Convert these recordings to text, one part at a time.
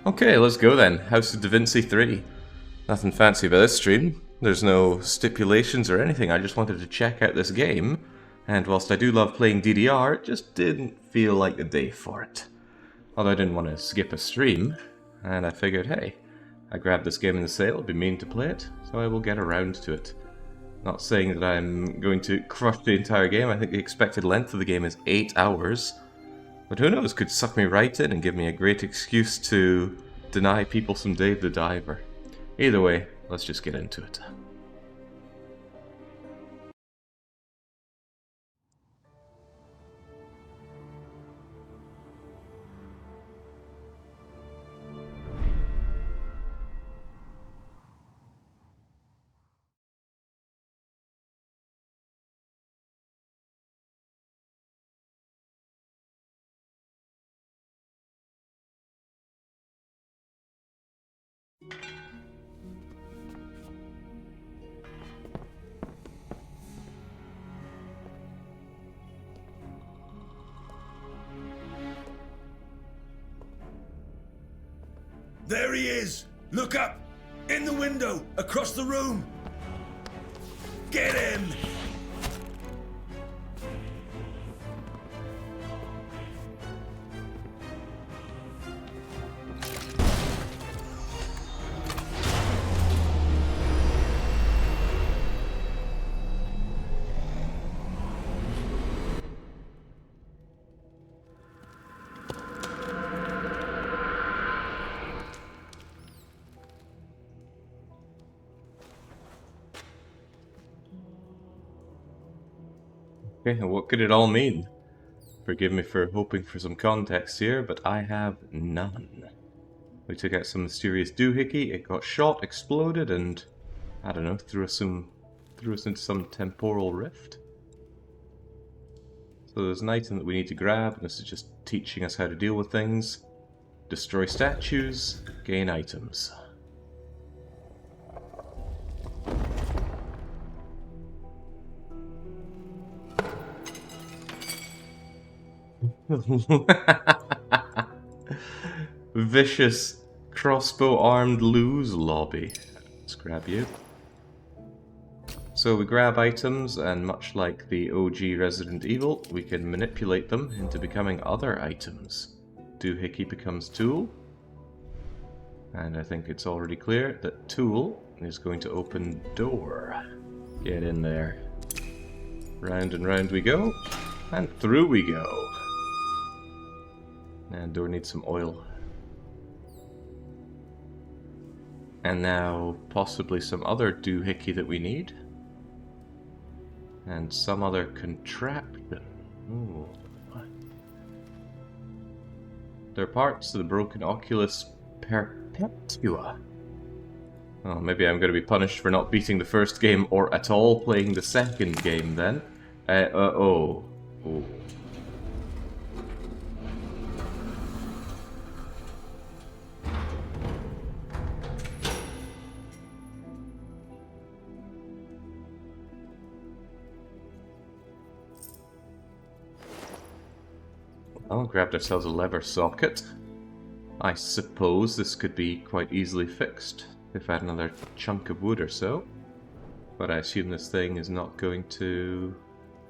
Okay, let's go then. House of Da Vinci 3. Nothing fancy about this stream. There's no stipulations or anything. I just wanted to check out this game. And whilst I do love playing DDR, it just didn't feel like the day for it. Although I didn't want to skip a stream. And I figured, hey, I grabbed this game in the sale, it'd be mean to play it, so I will get around to it. Not saying that I'm going to crush the entire game. I think the expected length of the game is 8 hours. But who knows, could suck me right in and give me a great excuse to deny people some Dave the Diver. Either way, let's just get into it. There he is! Look up! In the window! Across the room! Get him! Okay, and what could it all mean? Forgive me for hoping for some context here, but I have none. We took out some mysterious doohickey, it got shot, exploded, and, I don't know, threw us into some temporal rift. So there's an item that we need to grab, and this is just teaching us how to deal with things. Destroy statues, gain items. Vicious crossbow-armed lose lobby. Let's grab you. So we grab items, and much like the OG Resident Evil, we can manipulate them into becoming other items. Doohickey becomes Tool. And I think it's already clear that Tool is going to open door. Get in there. Round and round we go. And through we go. And door needs some oil. And now possibly some other doohickey that we need. And some other contraption. Ooh. They're parts of the broken Oculus Perpetua. Oh, maybe I'm going to be punished for not beating the first game or at all playing the second game then. Oh. Well, grabbed ourselves a lever socket. I suppose this could be quite easily fixed if I had another chunk of wood or so. But I assume this thing is not going to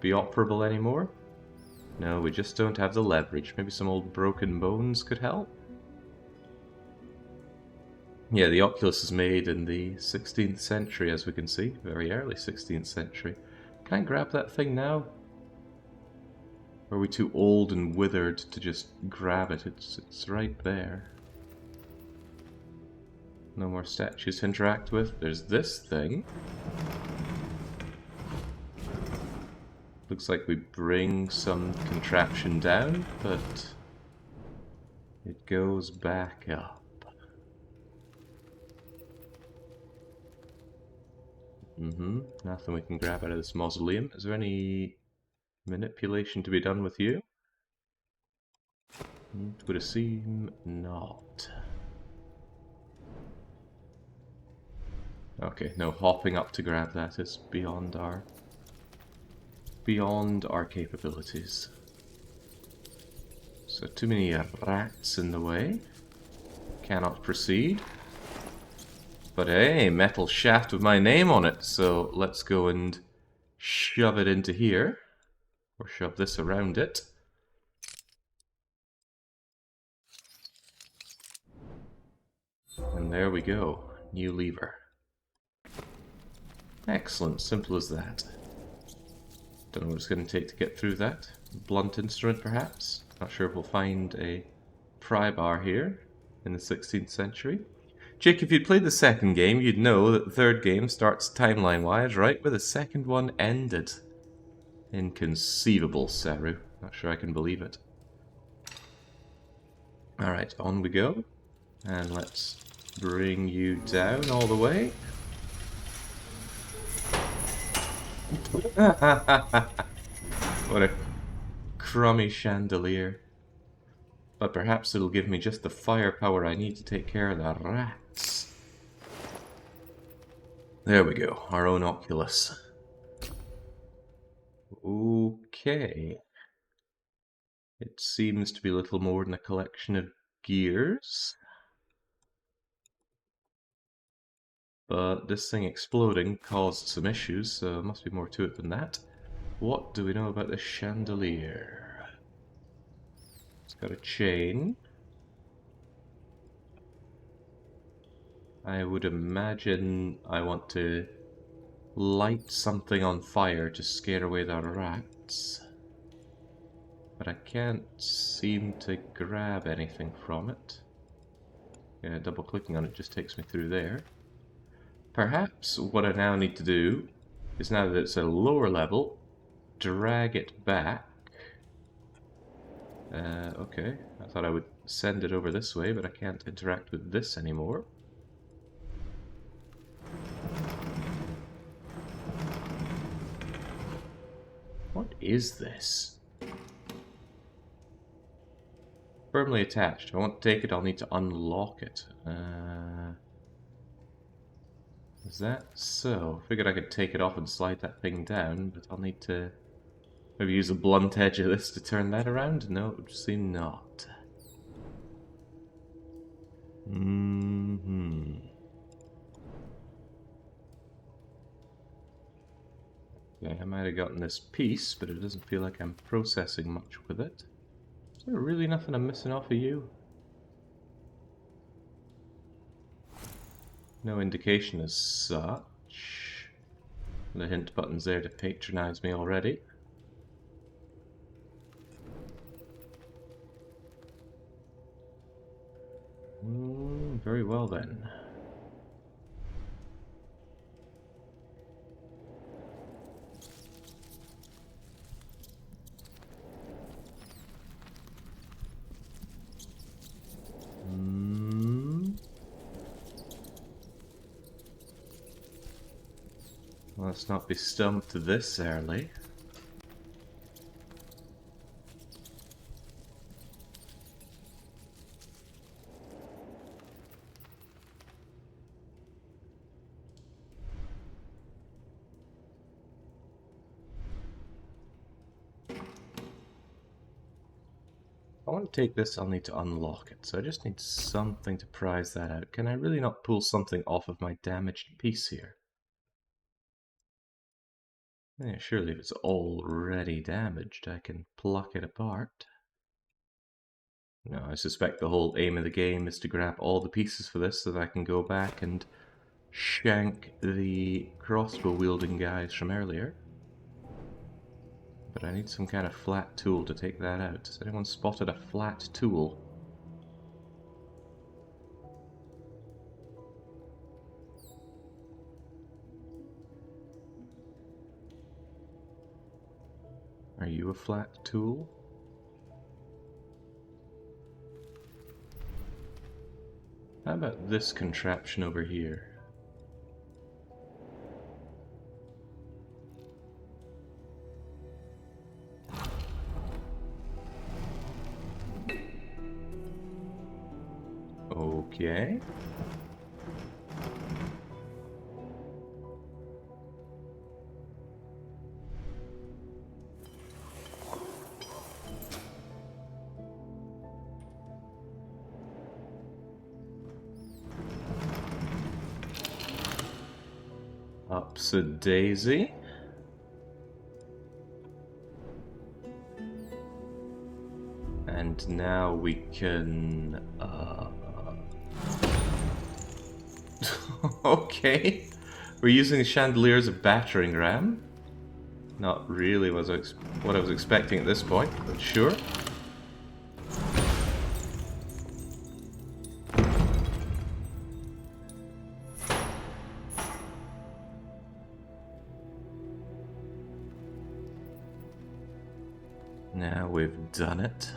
be operable anymore. No, we just don't have the leverage. Maybe some old broken bones could help? Yeah, the Oculus is made in the 16th century, as we can see. Very early 16th century. Can I grab that thing now? Or are we too old and withered to just grab it? It's right there. No more statues to interact with. There's this thing. Looks like we bring some contraption down, but it goes back up. Nothing we can grab out of this mausoleum. Is there any manipulation to be done with you? It would seem not. Okay, no, hopping up to grab that is beyond our capabilities. So too many rats in the way. cannot proceed. But hey, metal shaft with my name on it, so let's go and shove it into here. Or shove this around it. And there we go. New lever. Excellent, simple as that. Don't know what it's going to take to get through that. Blunt instrument, perhaps? Not sure if we'll find a pry bar here in the 16th century. Jake, if you'd played the second game, you'd know that the third game starts timeline-wise right where the second one ended. Inconceivable, Saru. Not sure I can believe it. Alright, on we go. And let's bring you down all the way. What a crummy chandelier. But perhaps it'll give me just the firepower I need to take care of the rats. There we go, our own Oculus. Okay. It seems to be little more than a collection of gears. But this thing exploding caused some issues, so there must be more to it than that. What do we know about this chandelier? It's got a chain. I would imagine I want to light something on fire to scare away the rats. But I can't seem to grab anything from it. Yeah, double clicking on it just takes me through there. Perhaps what I now need to do is, now that it's at a lower level, drag it back. Okay, I thought I would send it over this way, but I can't interact with this anymore. What is this? Firmly attached. If I want to take it, I'll need to unlock it. Is that so? Figured I could take it off and slide that thing down, but I'll need to maybe use the blunt edge of this to turn that around? No, it would seem not. Okay, I might have gotten this piece, but it doesn't feel like I'm processing much with it. Is there really nothing I'm missing off of you? No indication as such. The hint button's there to patronize me already. Very well then. Let's not be stumped this early. If I want to take this, I'll need to unlock it, so I just need something to prise that out. Can I really not pull something off of my damaged piece here? Yeah, surely if it's already damaged, I can pluck it apart. No, I suspect the whole aim of the game is to grab all the pieces for this so that I can go back and shank the crossbow-wielding guys from earlier. But I need some kind of flat tool to take that out. Has anyone spotted a flat tool? Are you a flat tool? How about this contraption over here? Okay. Upsa-daisy. And now we can... Okay. We're using chandelier as a battering ram. Not really what I was expecting at this point, but sure. Now we've done it.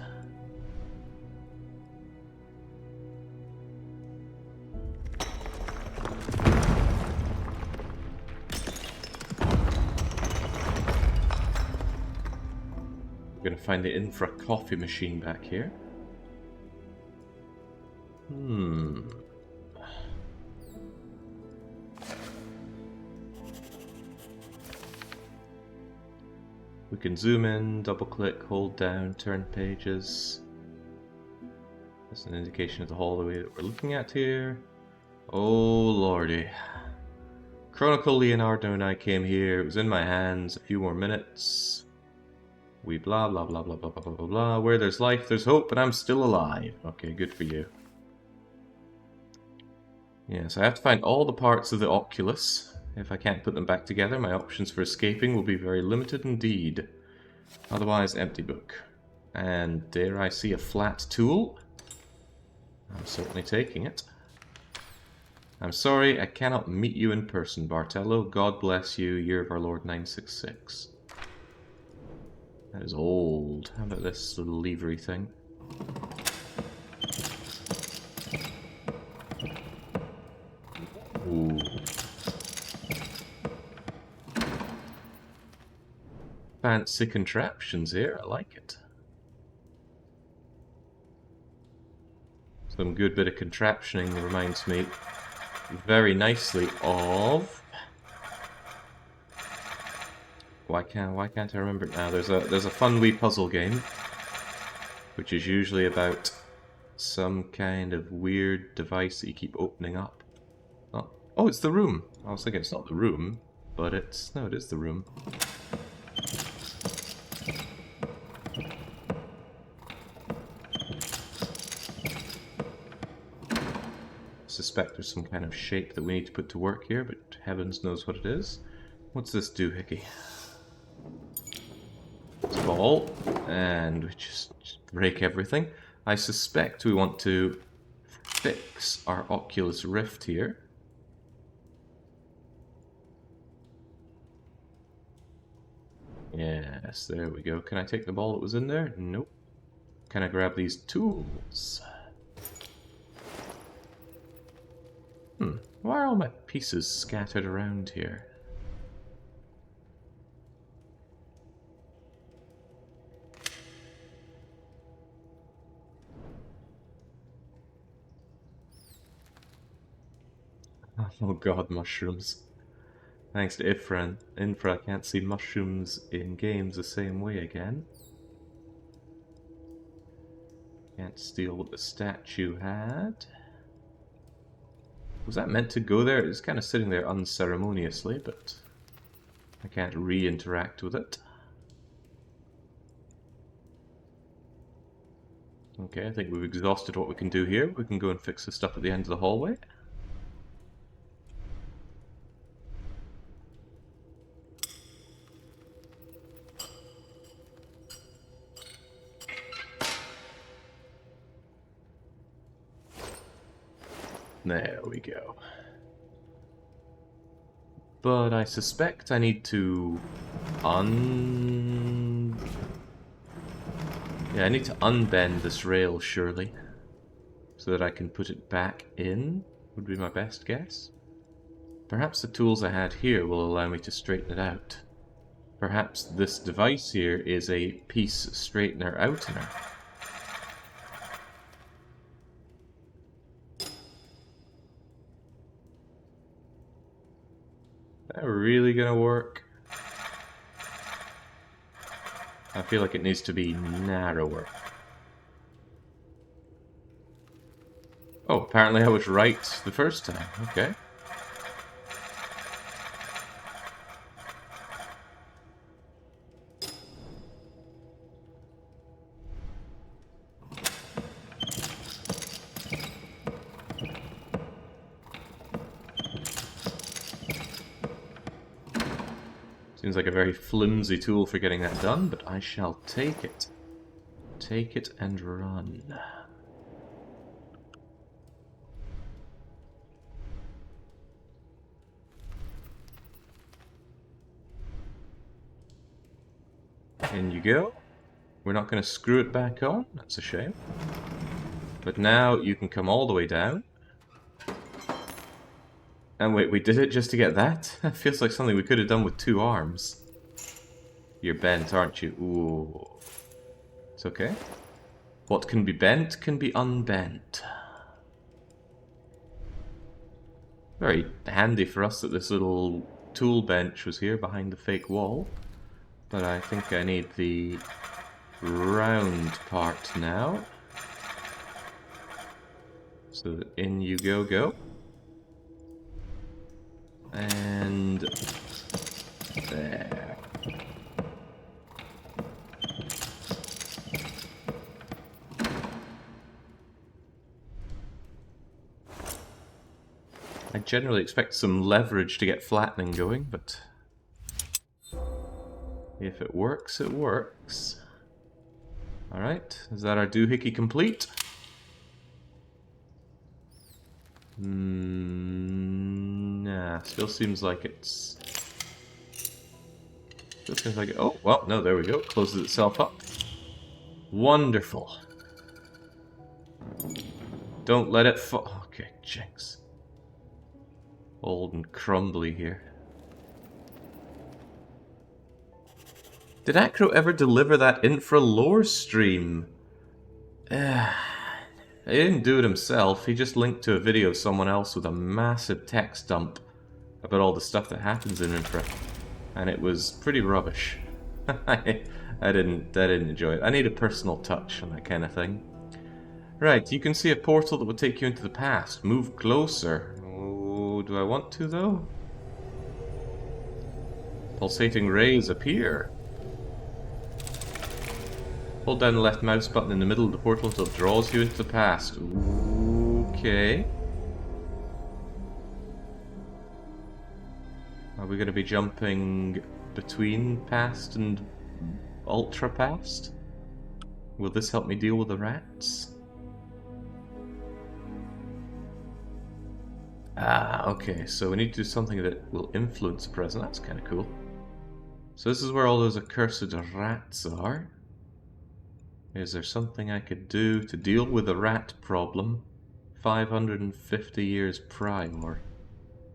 We're gonna find the infra coffee machine back here. We can zoom in, double click, hold down, turn pages. That's an indication of the hallway that we're looking at here. Oh lordy. Chronicle Leonardo and I came here, it was in my hands, a few more minutes. We blah blah blah blah blah blah blah blah. Where there's life, there's hope, and I'm still alive. Okay, good for you. Yes, I have to find all the parts of the Oculus. If I can't put them back together, my options for escaping will be very limited indeed. Otherwise, empty book. And dare I see a flat tool? I'm certainly taking it. I'm sorry, I cannot meet you in person, Bartello. God bless you, year of our Lord 966. That is old. How about this little levery thing? Ooh. Fancy contraptions here, I like it. Some good bit of contraptioning reminds me very nicely of... Why can't I remember it now? There's a fun wee puzzle game, which is usually about some kind of weird device that you keep opening up. Oh, it's the room. I was thinking it's not the room, but it's... No, it is the room. I suspect there's some kind of shape that we need to put to work here, but heavens knows what it is. What's this do, Hickey? It's a ball, and we just break everything. I suspect we want to fix our Oculus Rift here. Yes, there we go. Can I take the ball that was in there? Nope. Can I grab these tools? Why are all my pieces scattered around here? Oh god, mushrooms. Thanks to Infra, I can't see mushrooms in games the same way again. Can't steal what the statue had. Was that meant to go there? It's kind of sitting there unceremoniously, but I can't re-interact with it. Okay, I think we've exhausted what we can do here. We can go and fix the stuff at the end of the hallway. There we go. But I suspect I need to I need to unbend this rail, surely. So that I can put it back in, would be my best guess. Perhaps the tools I had here will allow me to straighten it out. Perhaps this device here is a piece straightener outener. Is that really gonna work? I feel like it needs to be narrower. Oh, apparently I was right the first time. Okay. Seems like a very flimsy tool for getting that done, but I shall take it. Take it and run. In you go. We're not going to screw it back on. That's a shame. But now you can come all the way down. And wait, we did it just to get that? That feels like something we could have done with 2 arms. You're bent, aren't you? Ooh. It's okay. What can be bent can be unbent. Very handy for us that this little tool bench was here behind the fake wall. But I think I need the round part now. So that in you go. And there. I generally expect some leverage to get flattening going, but if it works, it works. Alright, is that our doohickey complete? Nah, still seems like it's... Still seems like it... Oh, well, no, there we go. Closes itself up. Wonderful. Don't let it fall. Okay, jinx. Old and crumbly here. Did Acro ever deliver that infra lore stream? He didn't do it himself, he just linked to a video of someone else with a massive text dump about all the stuff that happens in infra. And it was pretty rubbish. I didn't enjoy it. I need a personal touch on that kind of thing. Right, you can see a portal that would take you into the past. Move closer. Oh, do I want to though? Pulsating rays appear. Hold down the left mouse button in the middle of the portal until it draws you into the past. Okay. Are we going to be jumping between past and ultra past? Will this help me deal with the rats? Ah, okay, so we need to do something that will influence the present. That's kind of cool. So this is where all those accursed rats are. Is there something I could do to deal with the rat problem 550 years prior?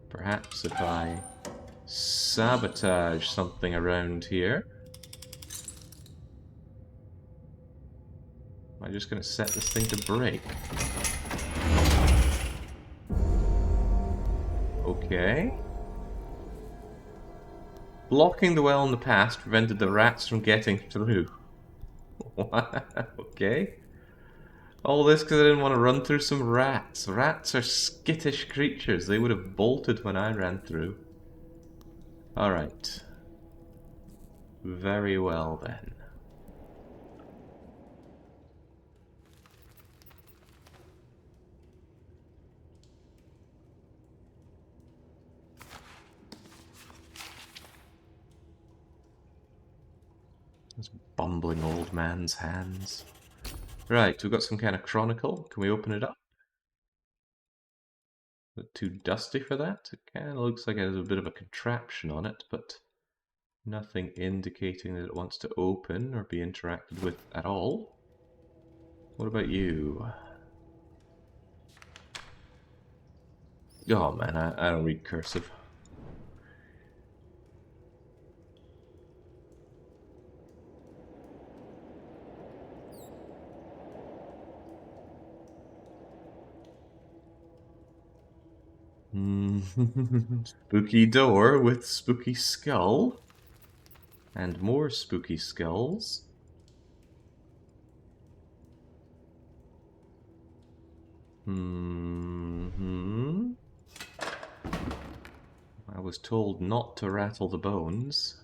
Perhaps if I sabotage something around here. Am I just going to set this thing to break? Okay. Blocking the well in the past prevented the rats from getting through. Okay. All this because I didn't want to run through some rats. Rats are skittish creatures. They would have bolted when I ran through. Alright. Very well then. This bumbling old man's hands. Right, we've got some kind of chronicle. Can we open it up? Is it too dusty for that? It kind of looks like it has a bit of a contraption on it, but nothing indicating that it wants to open or be interacted with at all. What about you? Oh man, I don't read cursive. Spooky door with spooky skull. And more spooky skulls. I was told not to rattle the bones.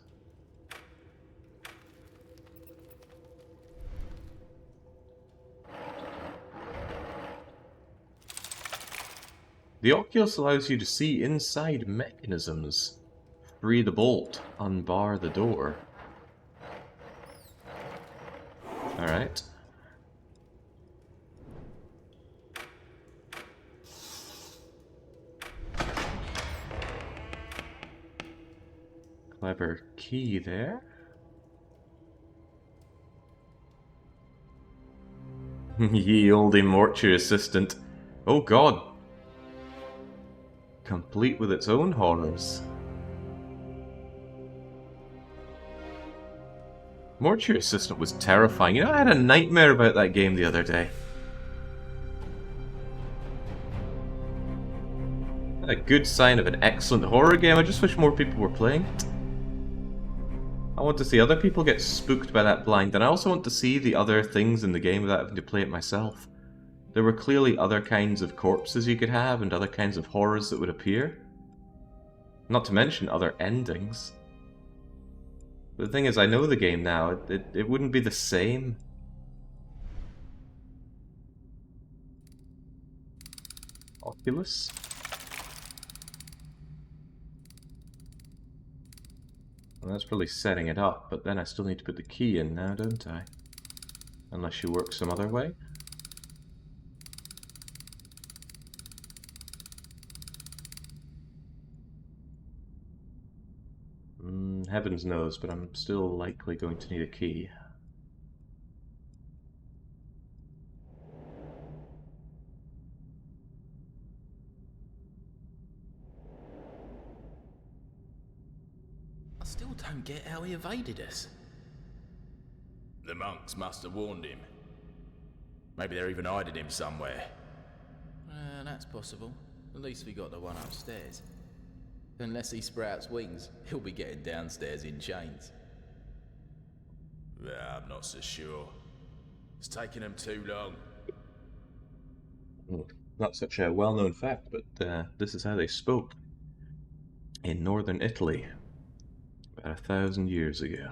The Oculus allows you to see inside mechanisms. free the bolt, unbar the door. Alright. Clever key there. Ye olde mortuary assistant. Oh god. Complete with its own horrors. Mortuary assistant was terrifying. You know, I had a nightmare about that game the other day. A good sign of an excellent horror game. I just wish more people were playing it. I want to see other people get spooked by that blind, and I also want to see the other things in the game without having to play it myself. There were clearly other kinds of corpses you could have, and other kinds of horrors that would appear. Not to mention other endings. But the thing is, I know the game now. It wouldn't be the same. Oculus? Well, that's probably setting it up, but then I still need to put the key in now, don't I? Unless you work some other way. Heavens knows, but I'm still likely going to need a key. I still don't get how he evaded us. The monks must have warned him. Maybe they're even hiding him somewhere. That's possible. At least we got the one upstairs. Unless he sprouts wings, he'll be getting downstairs in chains. I'm not so sure. It's taking them too long. Not such a well-known fact, but this is how they spoke in northern Italy about 1,000 years ago.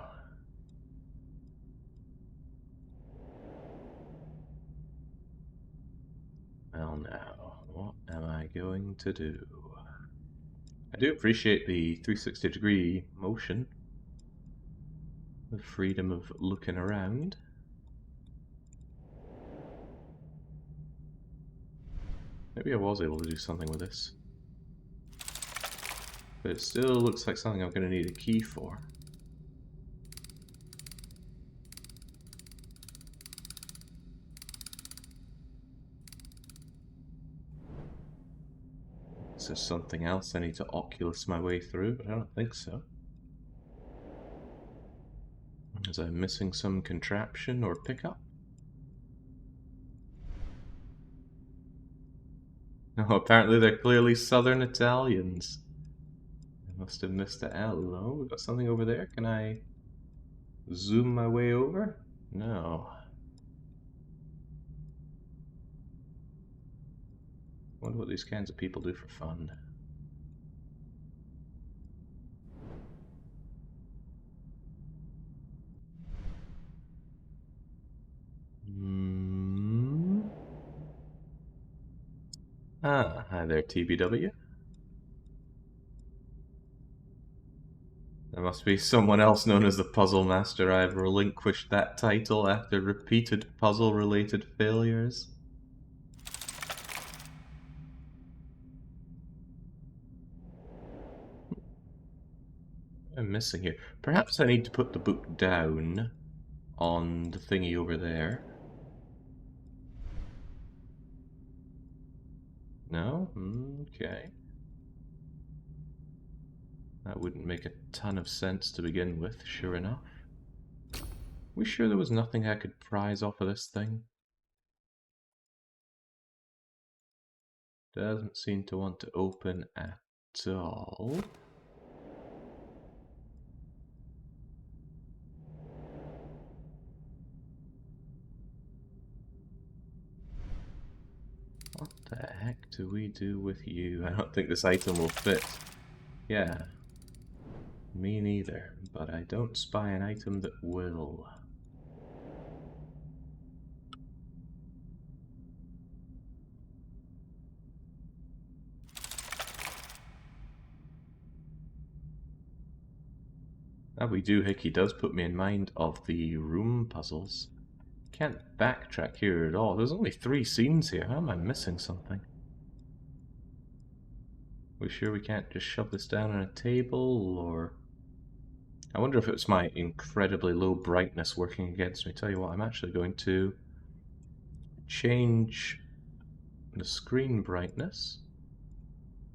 Well now, what am I going to do? I do appreciate the 360-degree motion. The freedom of looking around. Maybe I was able to do something with this. But it still looks like something I'm going to need a key for. Is there something else I need to Oculus my way through? But I don't think so. Is I missing some contraption or pickup? No, apparently they're clearly Southern Italians. I must have missed the L. No, we've got something over there. Can I zoom my way over? No. Wonder what these kinds of people do for fun. Ah, hi there, TBW. There must be someone else known as the Puzzle Master. I've relinquished that title after repeated puzzle-related failures. What am I missing here? Perhaps I need to put the book down on the thingy over there. No? Okay. That wouldn't make a ton of sense to begin with, sure enough. We sure there was nothing I could prize off of this thing? Doesn't seem to want to open at all. What the heck do we do with you? I don't think this item will fit. Yeah. Me neither, but I don't spy an item that will. That we do hickey does put me in mind of the room puzzles. Can't backtrack here at all. There's only 3 scenes here. How am I missing something? We sure we can't just shove this down on a table, or... I wonder if it's my incredibly low brightness working against me. Tell you what, I'm actually going to change the screen brightness.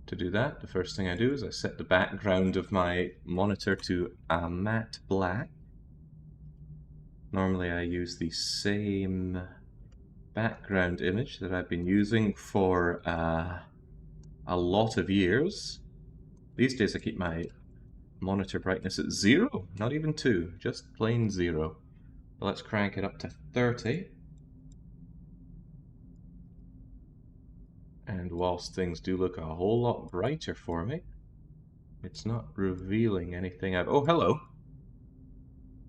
To do that, the first thing I do is I set the background of my monitor to a matte black. Normally I use the same background image that I've been using for a lot of years. These days I keep my monitor brightness at 0, not even 2, just plain 0. But let's crank it up to 30. And whilst things do look a whole lot brighter for me, it's not revealing anything I've... Oh, hello!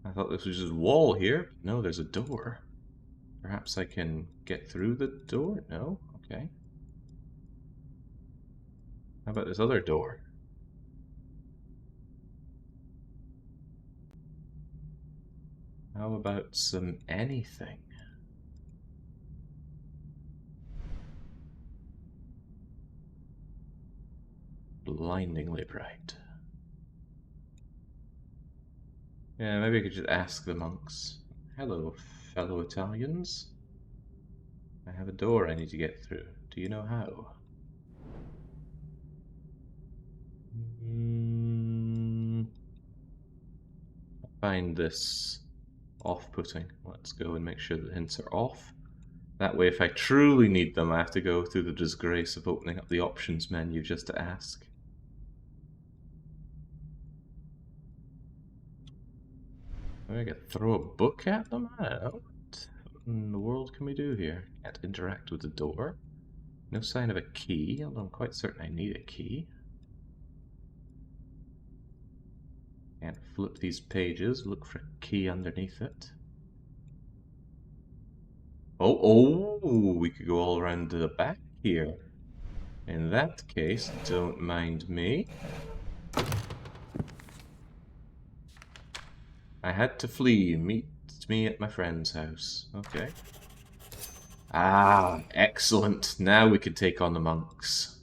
I thought this was just a wall here. No, there's a door. Perhaps I can get through the door? No? Okay. How about this other door? How about some anything? Blindingly bright. Yeah, maybe I could just ask the monks. Hello, fellow Italians. I have a door I need to get through. Do you know how? I find this off-putting. Let's go and make sure the hints are off. That way, if I truly need them, I have to go through the disgrace of opening up the options menu just to ask. I could throw a book at them? I don't know. What in the world can we do here? Can't interact with the door. No sign of a key, although I'm quite certain I need a key. Can't flip these pages, look for a key underneath it. Oh, we could go all around to the back here. In that case, don't mind me. I had to flee. Meet me at my friend's house. Okay. Ah, excellent. Now we can take on the monks.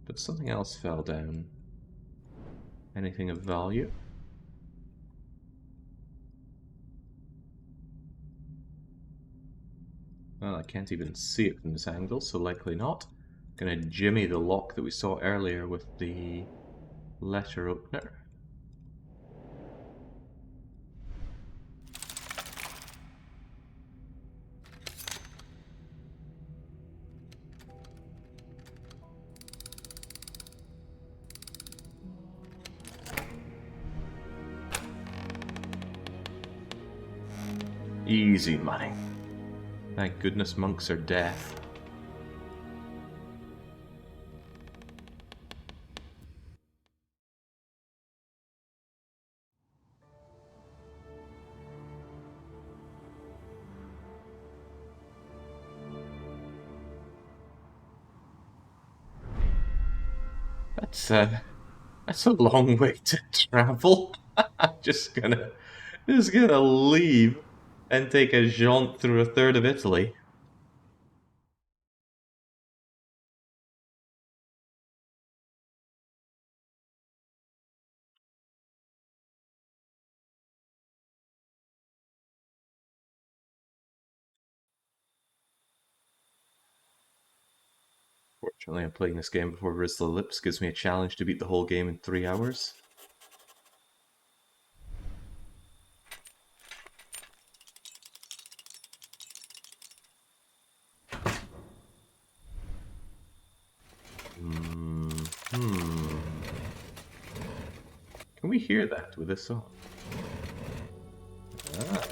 But something else fell down. Anything of value? Well, I can't even see it from this angle, so likely not. Gonna jimmy the lock that we saw earlier with the letter opener. Easy money. Thank goodness monks are deaf. That's a long way to travel. I'm just gonna leave and take a jaunt through a third of Italy. Fortunately, I'm playing this game before Riz the Lips gives me a challenge to beat the whole game in 3 hours. Can we hear that with this song? Ah.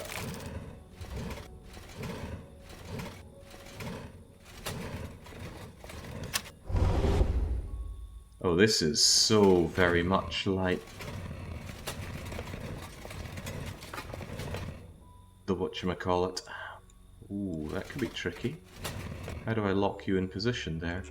Oh, this is so very much like the whatchamacallit. Ooh, that could be tricky. How do I lock you in position there?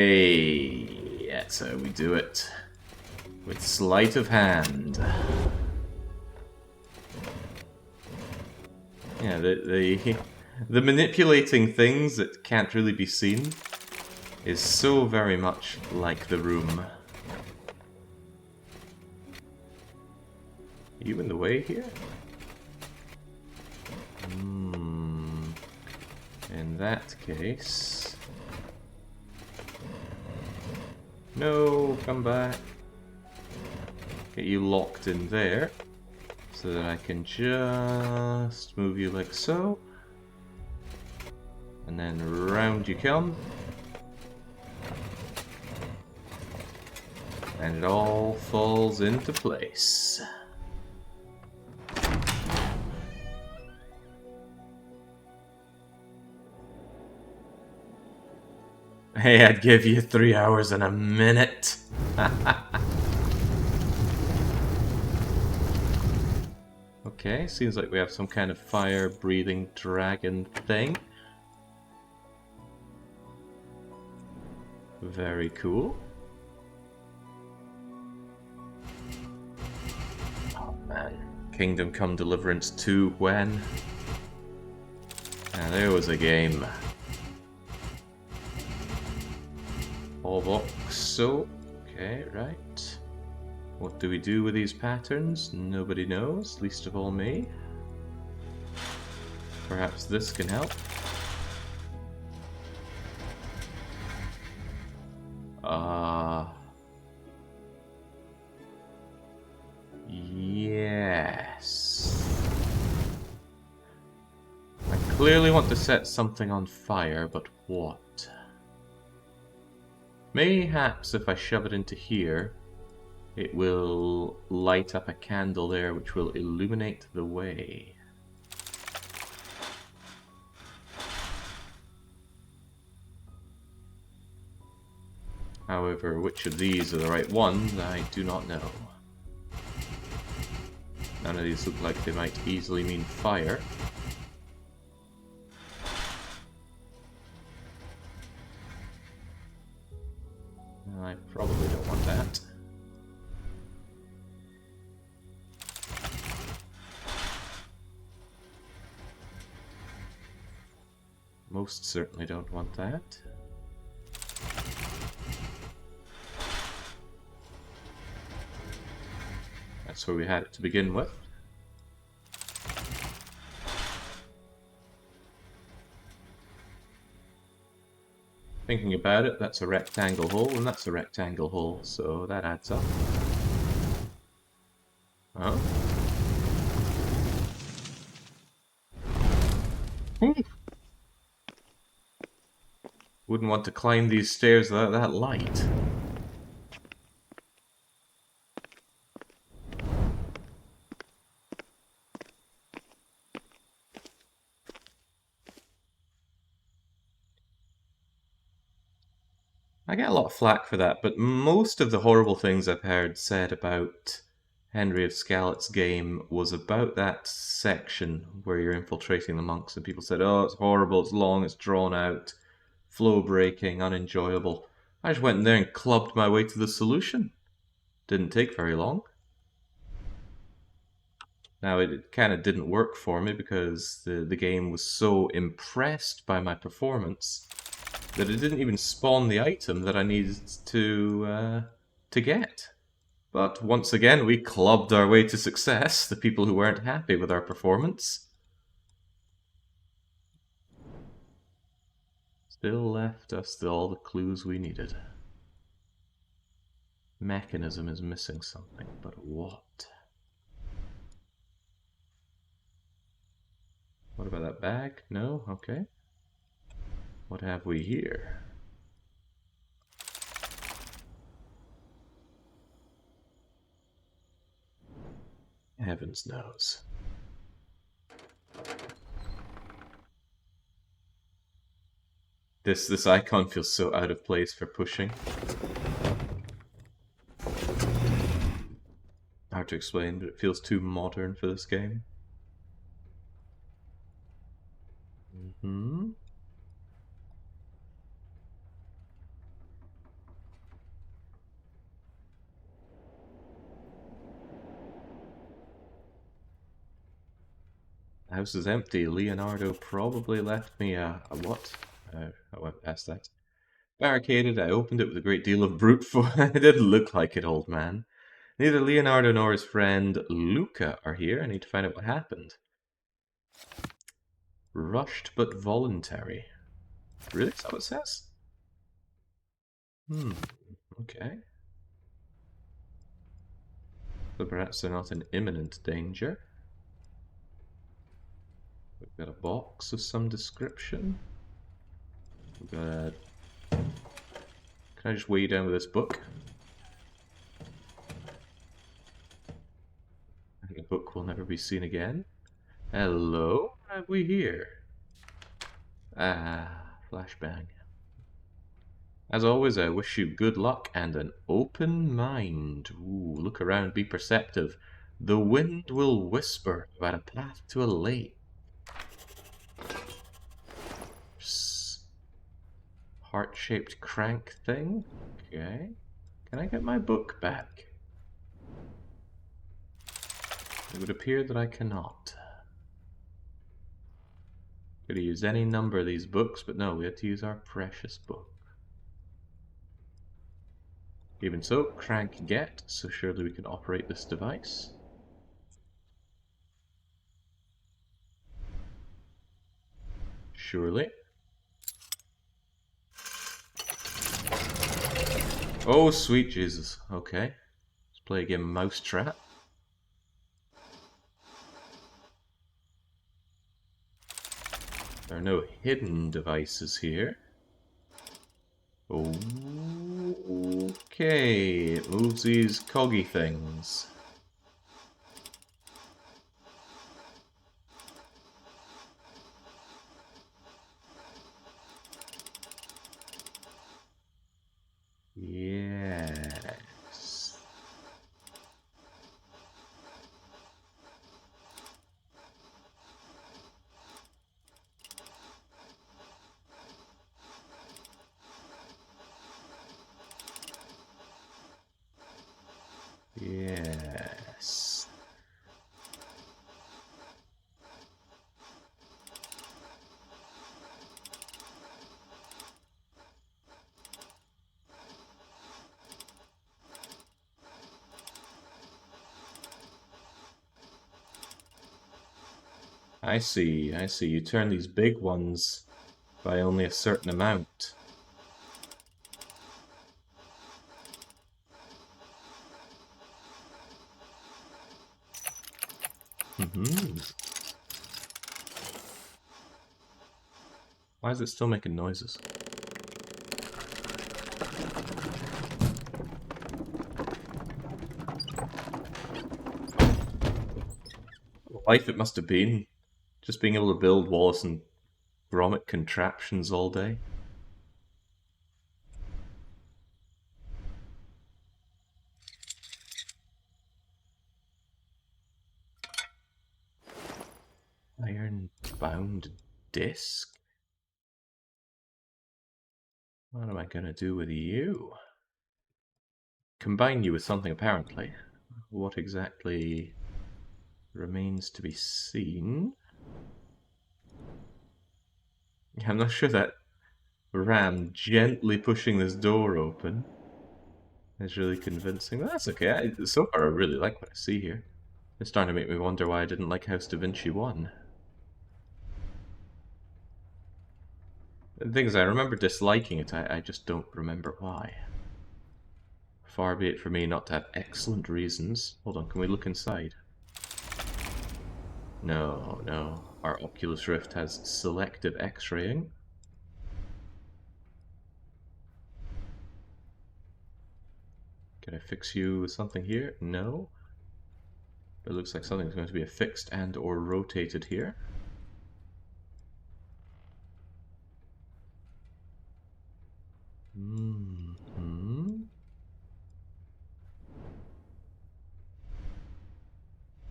Hey, that's how we do it. With sleight of hand. Yeah, the manipulating things that can't really be seen is so very much like the room. Are you in the way here? In that case... No, come back. Get you locked in there, so that I can just move you like so. And then round you come. And it all falls into place. Hey, I'd give you 3 hours and a minute. Okay, seems like we have some kind of fire-breathing dragon thing. Very cool. Oh man. Kingdom Come Deliverance 2 when? And there was a game. All box, so, okay, right. What do we do with these patterns? Nobody knows, least of all me. Perhaps this can help. Yes. I clearly want to set something on fire, but what? Mayhaps if I shove it into here, it will light up a candle there which will illuminate the way. However, which of these are the right ones, I do not know. None of these look like they might easily mean fire. I probably don't want that. Most certainly don't want that. That's where we had it to begin with. Thinking about it, that's a rectangle hole, and that's a rectangle hole, so that adds up. Huh? Wouldn't want to climb these stairs without that light. I get a lot of flack for that, but most of the horrible things I've heard said about Henry of Scalet's game was about that section where you're infiltrating the monks, and people said, oh, it's horrible, it's long, it's drawn out, flow breaking, unenjoyable. I just went in there and clubbed my way to the solution. Didn't take very long. Now, it kind of didn't work for me because the game was so impressed by my performance that it didn't even spawn the item that I needed to get. But once again, we clubbed our way to success, the people who weren't happy with our performance. Still left us all the clues we needed. Mechanism is missing something, but what? What about that bag? No? Okay. What have we here? Heavens knows. This icon feels so out of place for pushing. Hard to explain, but it feels too modern for this game. The house is empty. Leonardo probably left me a what? I went past that. Barricaded, I opened it with a great deal of brute force. It didn't look like it, old man. Neither Leonardo nor his friend Luca are here. I need to find out what happened. Rushed but voluntary. Really? Is that what it says? Okay. So perhaps they're not in imminent danger. We've got a box of some description. We've got a... Can I just weigh you down with this book? I think the book will never be seen again. Hello? What have we here? Flashbang. As always, I wish you good luck and an open mind. Ooh, look around, be perceptive. The wind will whisper about a path to a lake. Heart-shaped crank thing? Okay. Can I get my book back? It would appear that I cannot. Could have used any number of these books, but no, we had to use our precious book. Even so, crank get, so surely we can operate this device. Surely. Oh, sweet Jesus. Okay. Let's play a game of Mousetrap. There are no hidden devices here. Okay, it moves these coggy things. Yes. Yes. I see, I see. You turn these big ones by only a certain amount. Why is it still making noises? Life it must have been. Just being able to build Wallace and Gromit contraptions all day. Iron-bound disc? What am I gonna do with you? Combine you with something, apparently. What exactly remains to be seen? I'm not sure that Ram gently pushing this door open is really convincing. But that's okay. So far, I really like what I see here. It's starting to make me wonder why I didn't like House Da Vinci 1. The thing is, I remember disliking it, I just don't remember why. Far be it for me not to have excellent reasons. Hold on, can we look inside? No, no. Our Oculus Rift has selective X-raying. Can I fix you with something here? No. It looks like something's going to be affixed and or rotated here.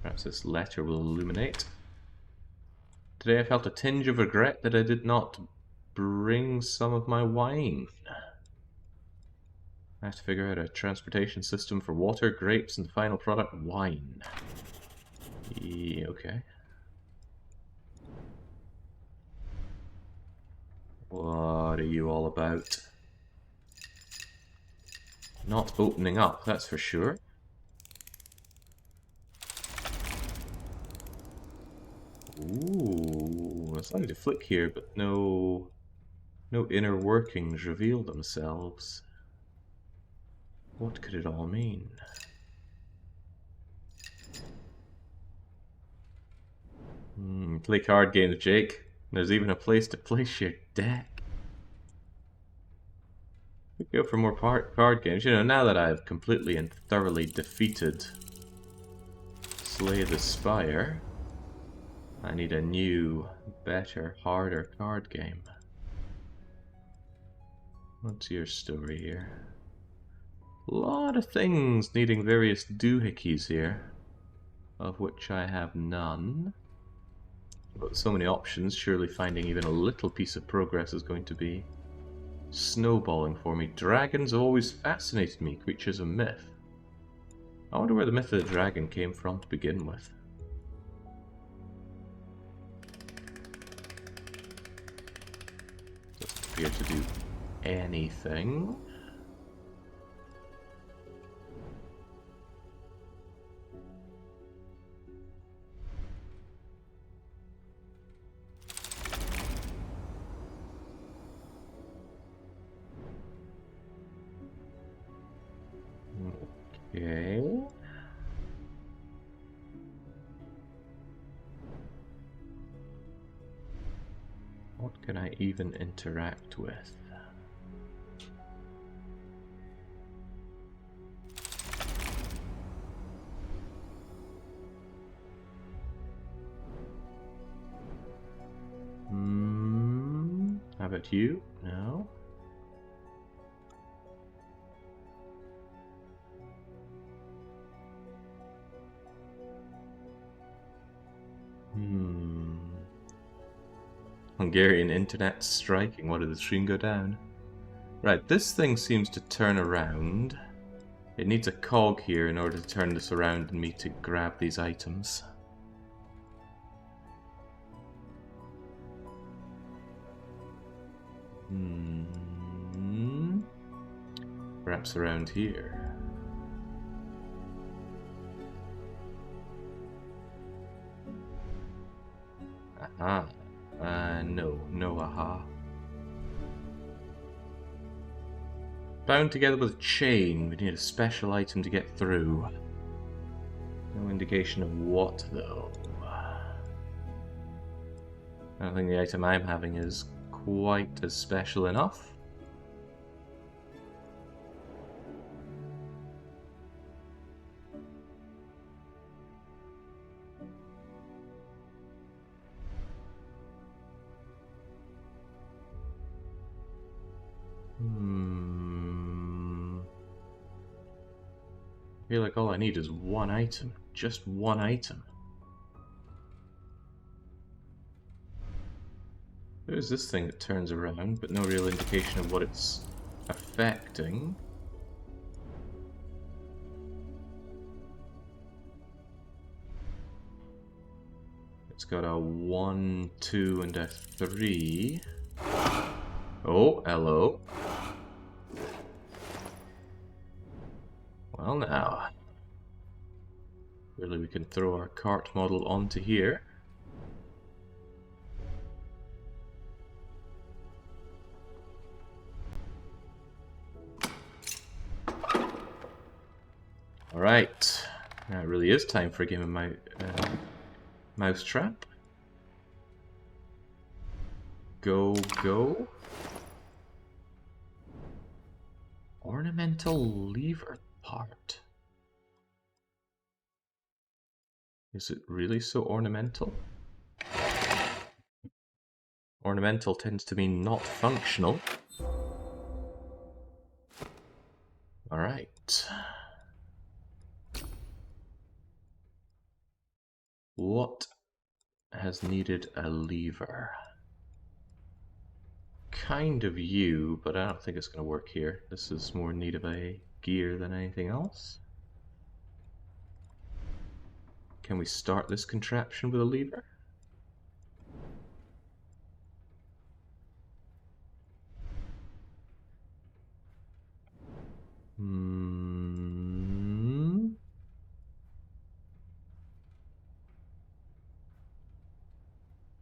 Perhaps this letter will illuminate. Today I felt a tinge of regret that I did not bring some of my wine. I have to figure out a transportation system for water, grapes, and the final product, wine. Yeah, okay. What are you all about? Not opening up, that's for sure. Ooh, it's like to flick here, but no inner workings reveal themselves. What could it all mean? Play card games, Jake. There's even a place to place your deck. We go for more card games. You know, now that I've completely and thoroughly defeated Slay the Spire, I need a new, better, harder card game. What's your story here? A lot of things needing various doohickeys here, of which I have none. But so many options, surely finding even a little piece of progress is going to be snowballing for me. Dragons have always fascinated me, creatures of myth. I wonder where the myth of the dragon came from to begin with. Doesn't appear to do anything. Okay. What can I even interact with? How about you? No? Hungarian internet striking. What did the stream go down? Right, this thing seems to turn around. It needs a cog here in order to turn this around and me to grab these items. Perhaps around here. Aha. No aha. Bound together with a chain, we need a special item to get through. No indication of what, though. I don't think the item I'm having is quite as special enough. I feel like all I need is one item. Just one item. There's this thing that turns around, but no real indication of what it's affecting. It's got a 1, 2, and a 3. Oh, hello. Well now. Really, we can throw our cart model onto here. Alright. Now it really is time for a game of Mousetrap. Go, go. Ornamental lever part. Is it really so ornamental? Ornamental tends to mean not functional. Alright. What has needed a lever? Kind of you, but I don't think it's going to work here. This is more in need of a gear than anything else. Can we start this contraption with a lever?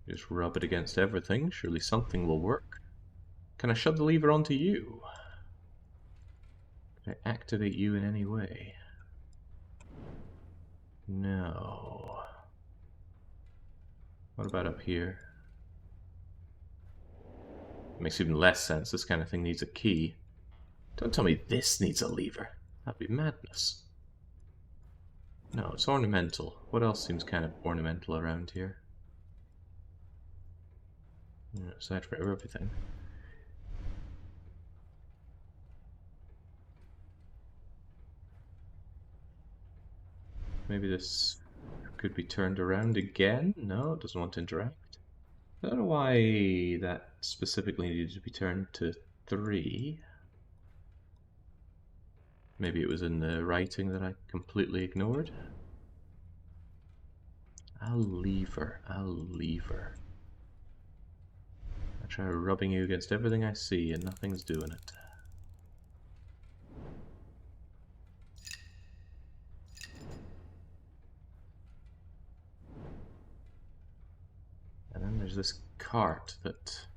Just rub it against everything. Surely something will work. Can I shove the lever onto you? Can I activate you in any way? No. What about up here? Makes even less sense. This kind of thing needs a key. Don't tell me this needs a lever. That'd be madness. No, it's ornamental. What else seems kind of ornamental around here? Aside from everything. Maybe this could be turned around again? No, it doesn't want to interact. I don't know why that specifically needed to be turned to 3. Maybe it was in the writing that I completely ignored. I'll lever. I try rubbing you against everything I see and nothing's doing it. And then there's this cart that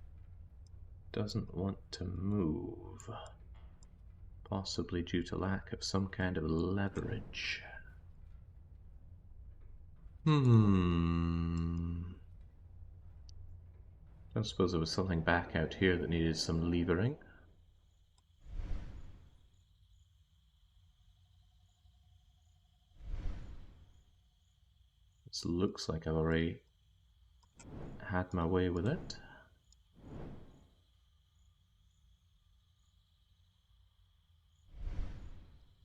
doesn't want to move. Possibly due to lack of some kind of leverage. I suppose there was something back out here that needed some levering. This looks like I've already had my way with it.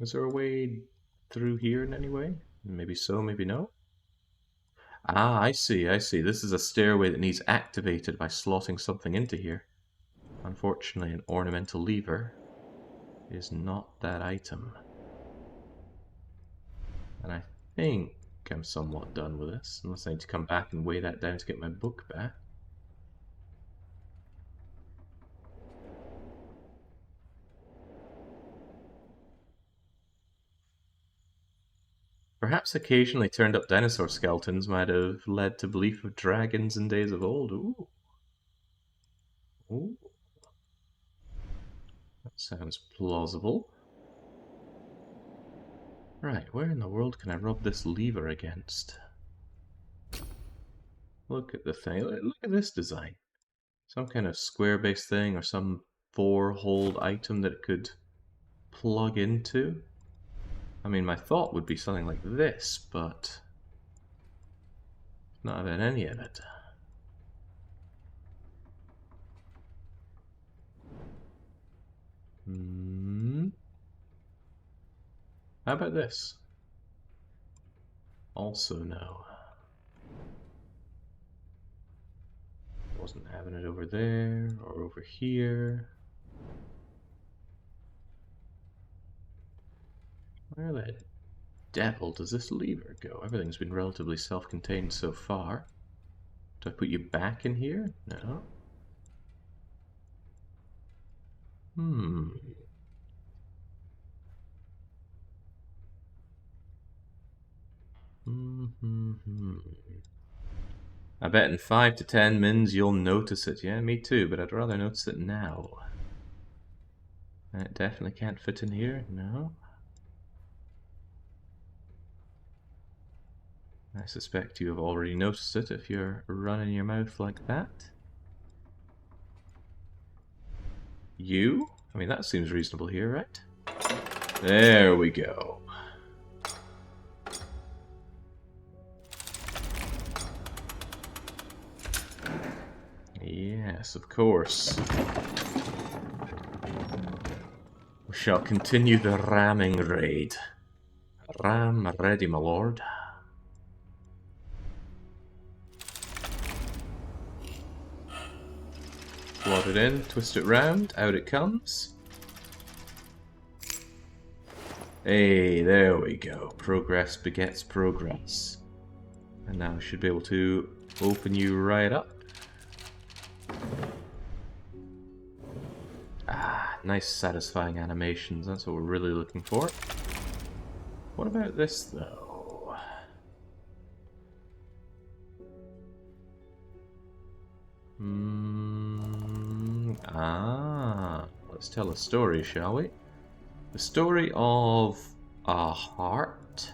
Is there a way through here in any way? Maybe so, maybe no. Ah, I see. This is a stairway that needs activated by slotting something into here. Unfortunately, an ornamental lever is not that item. And I think I'm somewhat done with this, unless I need to come back and weigh that down to get my book back. Perhaps occasionally turned up dinosaur skeletons might have led to belief of dragons in days of old. Ooh. Ooh. That sounds plausible. Right, where in the world can I rub this lever against? Look at the thing. Look at this design. Some kind of square-based thing or some 4-holed item that it could plug into. I mean, my thought would be something like this, but not having any of it. How about this? Also no. Wasn't having it over there or over here. Where the devil does this lever go? Everything's been relatively self-contained so far. Do I put you back in here? No. I bet in 5 to 10 mins you'll notice it. Yeah, me too, but I'd rather notice it now. It definitely can't fit in here. No. I suspect you have already noticed it if you're running your mouth like that. You? I mean, that seems reasonable here, right? There we go. Yes, of course. We shall continue the ramming raid. Ram ready, my lord. Slot it in, twist it round, out it comes. Hey, there we go. Progress begets progress. And now I should be able to open you right up. Ah, nice satisfying animations, that's what we're really looking for. What about this, though? Let's tell a story, shall we? The story of a heart.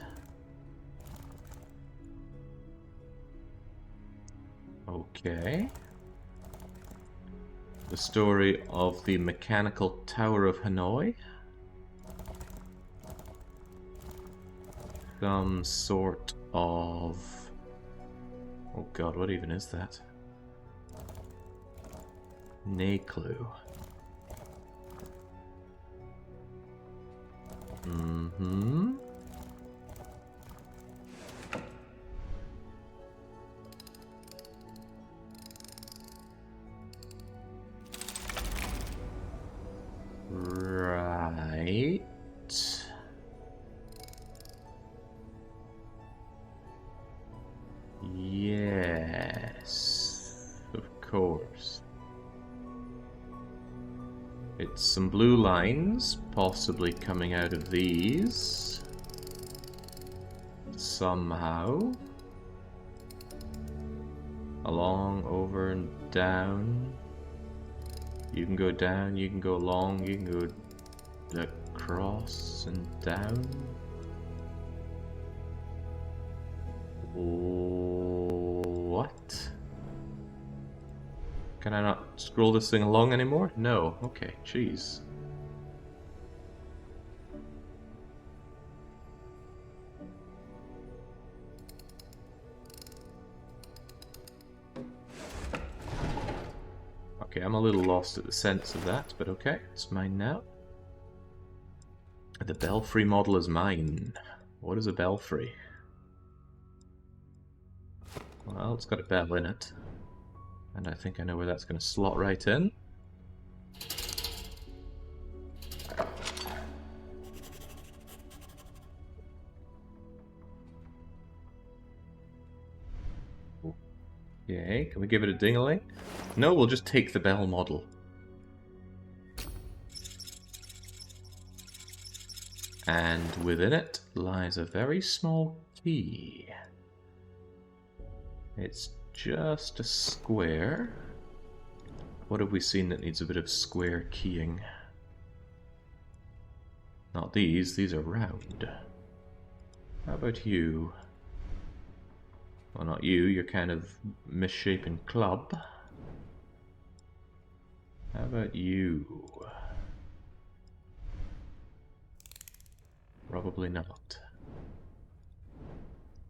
Okay. The story of the Mechanical Tower of Hanoi. Some sort of... oh god, what even is that? Nay clue. Mm-hmm. Right. Yes. Of course. It's some blue lines, possibly coming out of these. Somehow. Along, over, and down. You can go down, you can go along, you can go across and down. What? Can I not scroll this thing along anymore? No. Okay, jeez. Okay, I'm a little lost at the sense of that, but okay, it's mine now. The belfry model is mine. What is a belfry? Well, it's got a bell in it. And I think I know where that's going to slot right in. Okay, can we give it a ding-a-ling? No, we'll just take the bell model. And within it lies a very small key. It's just a square. What have we seen that needs a bit of square keying? Not these are round. How about you? Well, not you, you're kind of misshapen club. How about you? Probably not.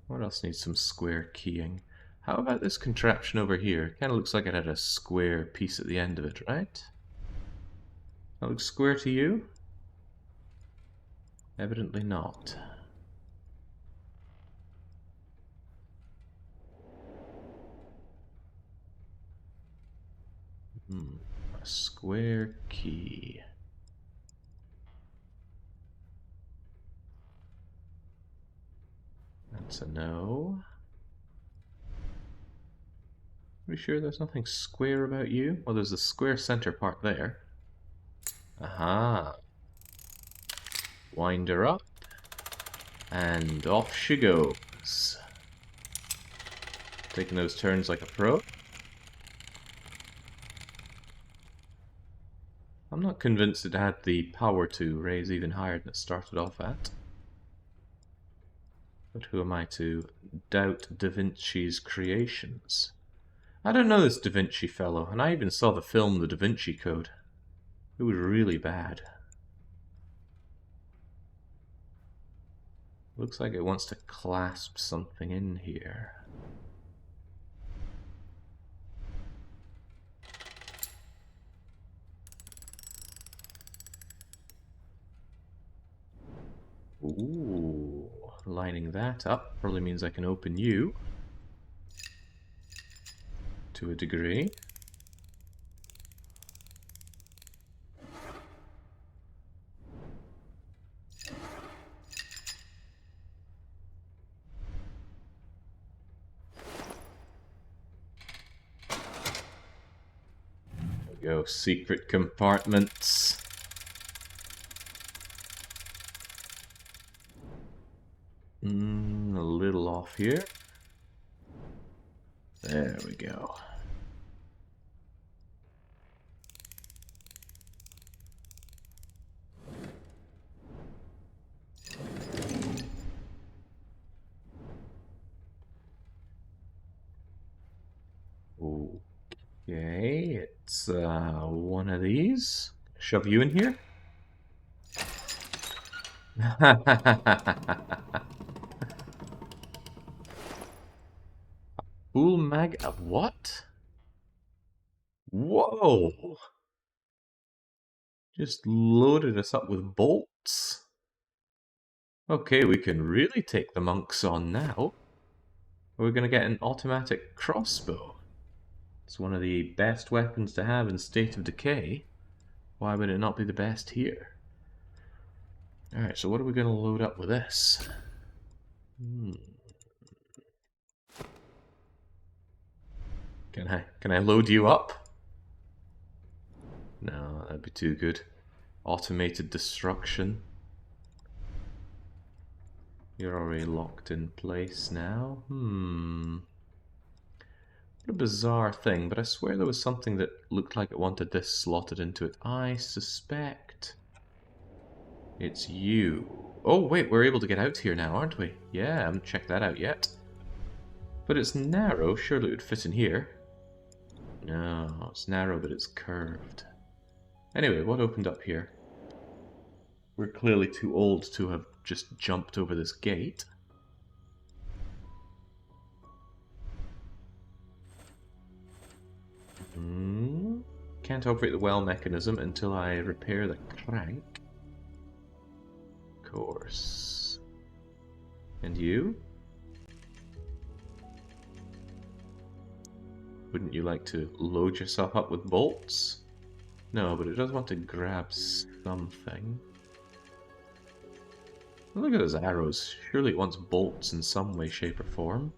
What else needs some square keying? How about this contraption over here? Kind of looks like it had a square piece at the end of it, right? That looks square to you? Evidently not. A square key. That's a no. Are you sure there's nothing square about you? Well, there's the square center part there. Aha. Wind her up. And off she goes. Taking those turns like a pro. I'm not convinced it had the power to raise even higher than it started off at. But who am I to doubt Da Vinci's creations? I don't know this Da Vinci fellow, and I even saw the film The Da Vinci Code. It was really bad. Looks like it wants to clasp something in here. Ooh, lining that up probably means I can open you. To a degree. There we go, secret compartments. A little off here. There we go. Okay, it's one of these. Shove you in here. Full mag of what? Whoa! Just loaded us up with bolts. Okay, we can really take the monks on now. We're gonna get an automatic crossbow. It's one of the best weapons to have in State of Decay. Why would it not be the best here? Alright, so what are we gonna load up with this? Can I load you up? No, that'd be too good. Automated destruction. You're already locked in place now. What a bizarre thing, but I swear there was something that looked like it wanted this slotted into it. I suspect it's you. Oh wait, we're able to get out here now, aren't we? Yeah, I haven't checked that out yet. But it's narrow, surely it would fit in here. No, it's narrow but it's curved. Anyway, what opened up here? We're clearly too old to have just jumped over this gate. Can't operate the well mechanism until I repair the crank. Of course. And you? Wouldn't you like to load yourself up with bolts? No, but it does want to grab something. Look at those arrows. Surely it wants bolts in some way, shape, or form.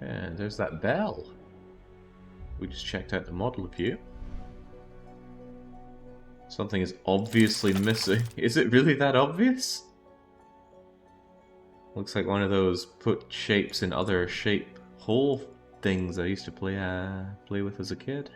And there's that bell. We just checked out the model view. Something is obviously missing. Is it really that obvious? Looks like one of those put shapes in other shape hole things I used to play with as a kid.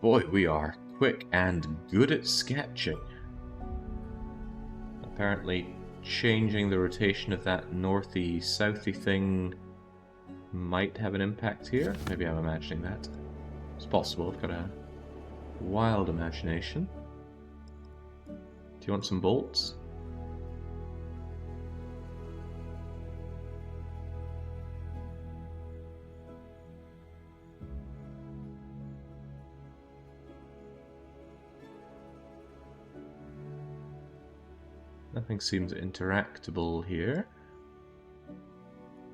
Boy, we are quick and good at sketching. Apparently, changing the rotation of that northy-southy thing might have an impact here. Maybe I'm imagining that. It's possible, I've got a wild imagination. Do you want some bolts? Nothing seems interactable here.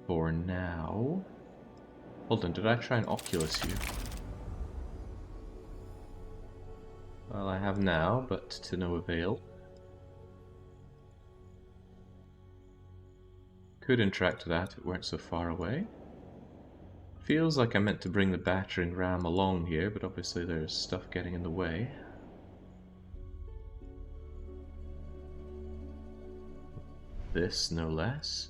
For now. Hold on, did I try and Oculus you? Well, I have now, but to no avail. Could interact with that if it weren't so far away. Feels like I meant to bring the battering ram along here, but obviously there's stuff getting in the way. This, no less.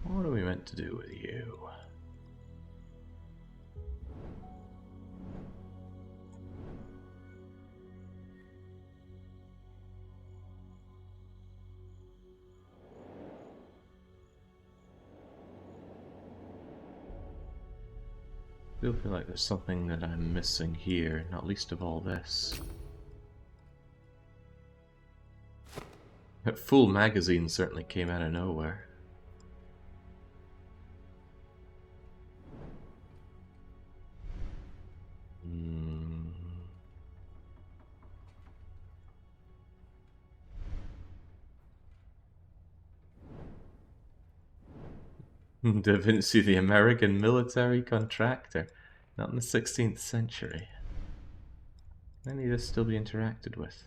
What are we meant to do with you? I feel like there's something that I'm missing here, not least of all this. That full magazine certainly came out of nowhere. Da Vinci, the American military contractor. Not in the 16th century. When need this still be interacted with?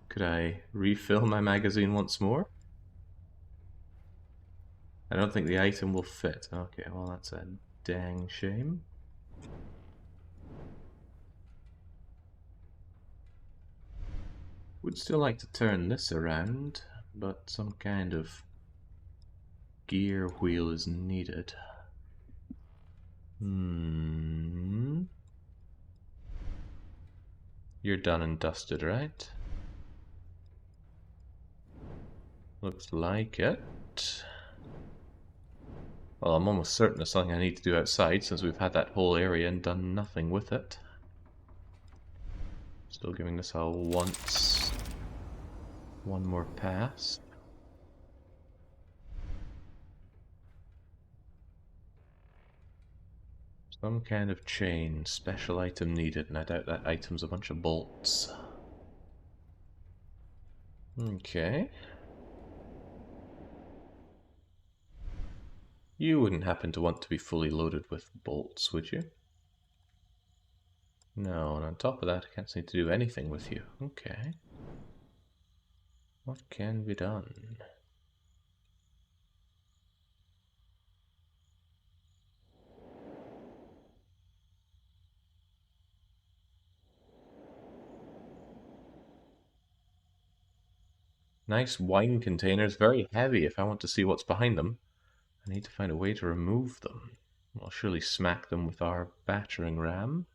Could I refill my magazine once more? I don't think the item will fit. Okay, well that's a dang shame. Would still like to turn this around, but some kind of gear wheel is needed. You're done and dusted, right? Looks like it. Well, I'm almost certain there's something I need to do outside since we've had that whole area and done nothing with it. Still giving this a one more pass. Some kind of chain, special item needed, and I doubt that item's a bunch of bolts. Okay. You wouldn't happen to want to be fully loaded with bolts, would you? No, and on top of that, I can't seem to do anything with you. Okay. What can be done? Nice wine containers, very heavy if I want to see what's behind them. I need to find a way to remove them. I'll surely smack them with our battering ram.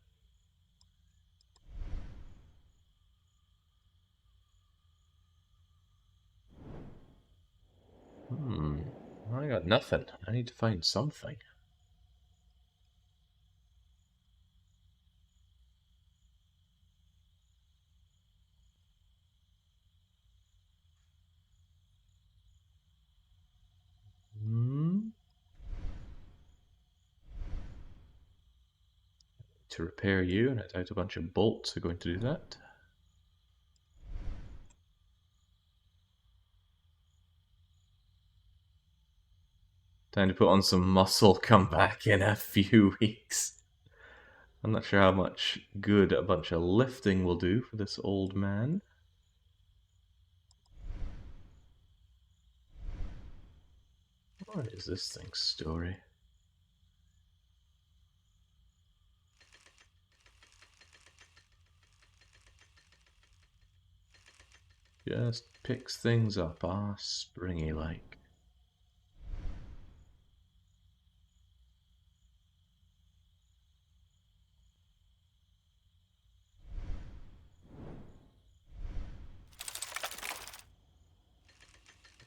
I got nothing. I need to find something. To repair you, and I doubt a bunch of bolts are going to do that. Time to put on some muscle, come back in a few weeks. I'm not sure how much good a bunch of lifting will do for this old man. What is this thing's story? Just picks things up, springy like.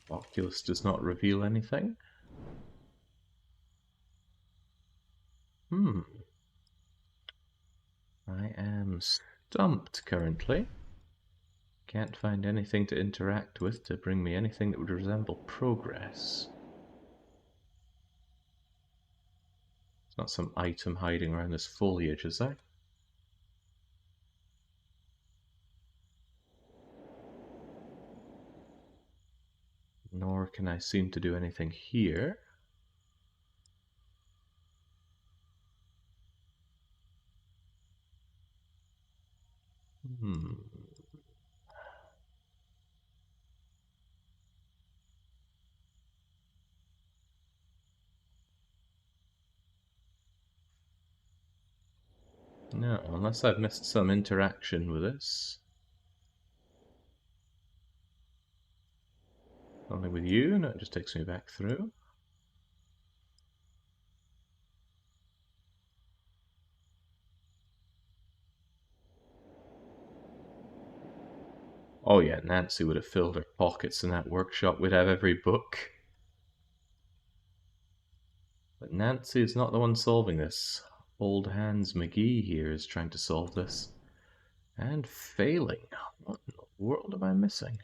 Oculus does not reveal anything. I am stumped currently. Can't find anything to interact with to bring me anything that would resemble progress. It's not some item hiding around this foliage, is there? Nor can I seem to do anything here. No, unless I've missed some interaction with this. Only with you? No, it just takes me back through. Oh yeah, Nancy would have filled her pockets in that workshop. We'd have every book. But Nancy is not the one solving this. Old Hans McGee here is trying to solve this. And failing. What in the world am I missing?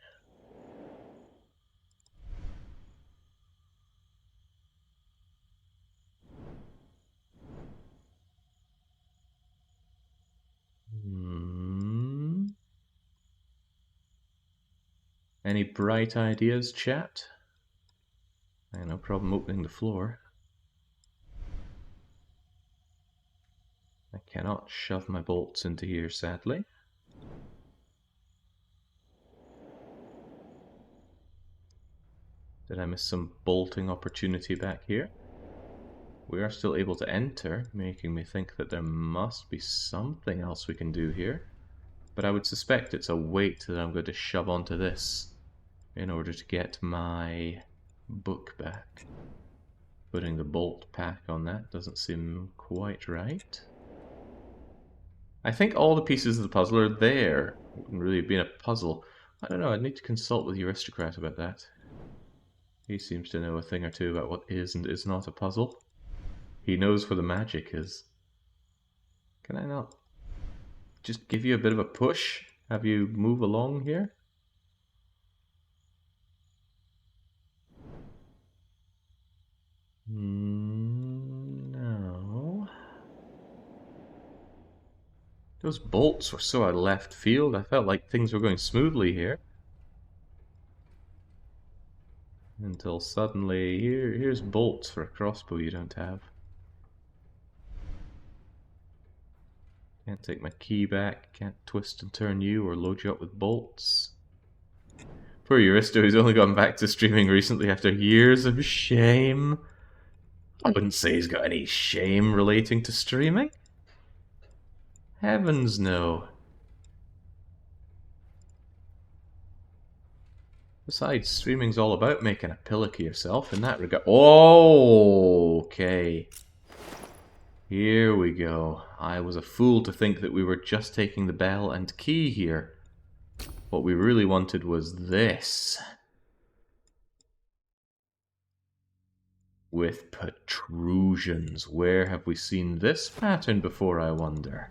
Any bright ideas, chat? No problem opening the floor. I cannot shove my bolts into here, sadly. Did I miss some bolting opportunity back here? We are still able to enter, making me think that there must be something else we can do here. But I would suspect it's a weight that I'm going to shove onto this in order to get my book back. Putting the bolt pack on that doesn't seem quite right. I think all the pieces of the puzzle are there. It wouldn't really have been a puzzle. I don't know, I'd need to consult with the aristocrat about that. He seems to know a thing or two about what is and is not a puzzle. He knows where the magic is. Can I not just give you a bit of a push? Have you move along here? No. Those bolts were so out of left field. I felt like things were going smoothly here. Until suddenly, here's bolts for a crossbow you don't have. Can't take my key back, can't twist and turn you or load you up with bolts. Poor Euristo, who's only gone back to streaming recently after years of shame. I wouldn't say he's got any shame relating to streaming. Heavens no. Besides, streaming's all about making a pillock of yourself in that regard. Oh, okay. Here we go. I was a fool to think that we were just taking the bell and key here. What we really wanted was this. With protrusions. Where have we seen this pattern before, I wonder?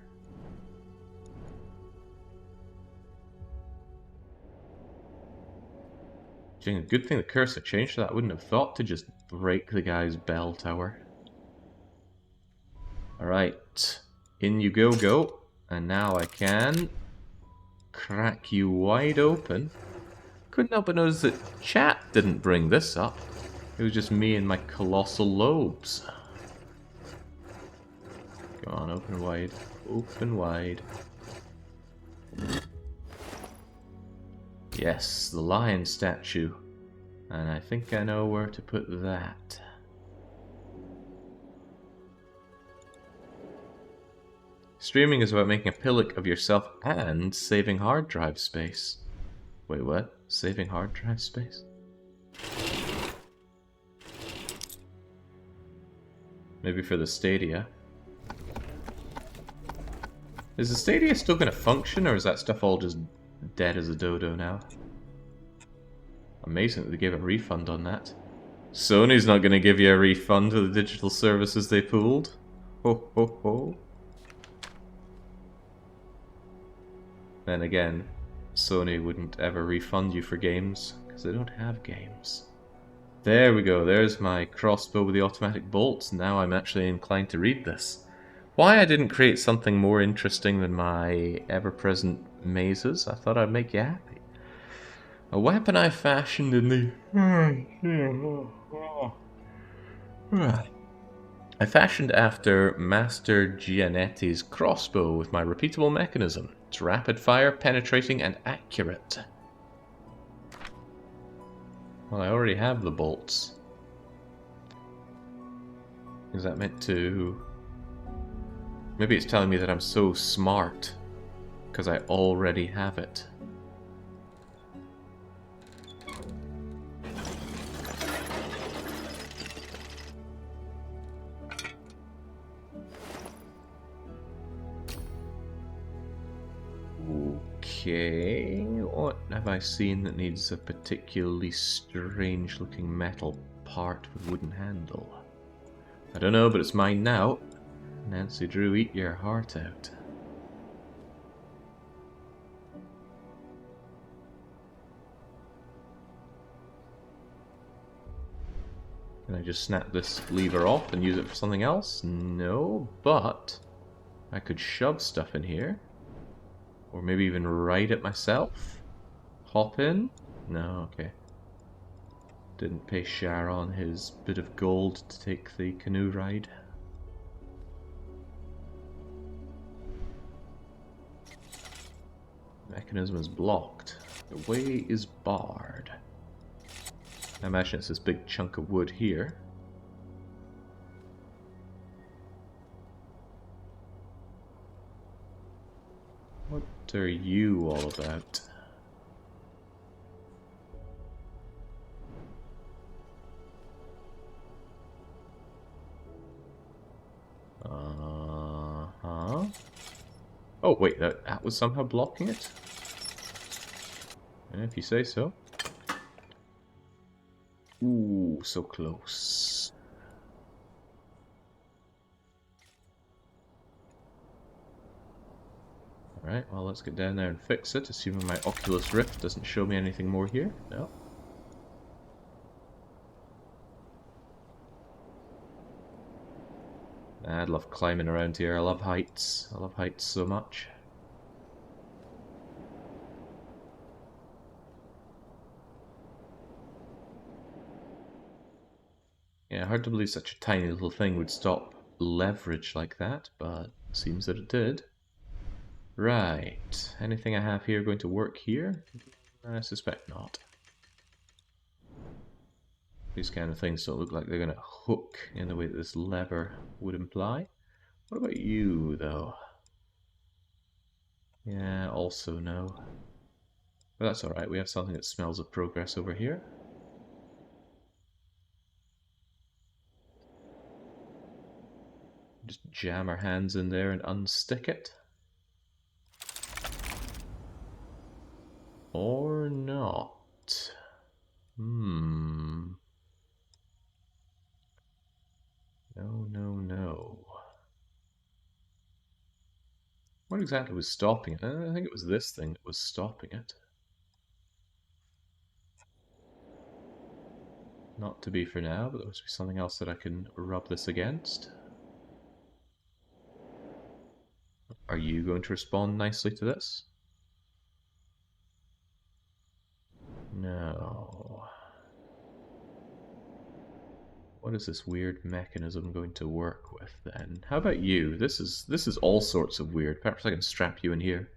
A good thing the cursor changed that. I wouldn't have thought to just break the guy's bell tower. Alright, in you go. And now I can crack you wide open. Couldn't help but notice that chat didn't bring this up. It was just me and my colossal lobes. Go on, open wide. Open wide. Yes, the lion statue. And I think I know where to put that. Streaming is about making a pillock of yourself and saving hard drive space. Wait, what? Saving hard drive space? Maybe for the Stadia. Is the Stadia still going to function, or is that stuff all just dead as a dodo now? Amazing that they gave a refund on that. Sony's not going to give you a refund for the digital services they pooled. Ho ho ho. Then again, Sony wouldn't ever refund you for games, because they don't have games. There we go, there's my crossbow with the automatic bolts. Now I'm actually inclined to read this. Why I didn't create something more interesting than my ever-present mazes, I thought I'd make you happy. A weapon I fashioned in the... I fashioned after Master Gianetti's crossbow with my repeatable mechanism. It's rapid fire, penetrating, and accurate. Well, I already have the bolts. Is that meant to... Maybe it's telling me that I'm so smart, because I already have it. Okay, what have I seen that needs a particularly strange looking metal part with wooden handle? I don't know, but it's mine now. Nancy Drew, eat your heart out. Can I just snap this lever off and use it for something else? No, but I could shove stuff in here. Or maybe even ride it myself? Hop in? No, okay. Didn't pay Sharon his bit of gold to take the canoe ride. Mechanism is blocked. The way is barred. I imagine it's this big chunk of wood here. What are you all about? Uh-huh. Oh, wait, that was somehow blocking it? Yeah, if you say so. Ooh, so close. Alright, well, let's get down there and fix it, assuming my Oculus Rift doesn't show me anything more here. No. I'd love climbing around here. I love heights. I love heights so much. Yeah, hard to believe such a tiny little thing would stop leverage like that, but it seems that it did. Right. Anything I have here going to work here? I suspect not. These kind of things don't look like they're going to hook in the way that this lever would imply. What about you, though? Yeah, also no. But that's alright, we have something that smells of progress over here. Just jam our hands in there and unstick it. Or not. No, no, no. What exactly was stopping it? I think it was this thing that was stopping it. Not to be for now, but there must be something else that I can rub this against. Are you going to respond nicely to this? No. What is this weird mechanism going to work with then? How about you? This is all sorts of weird. Perhaps I can strap you in here.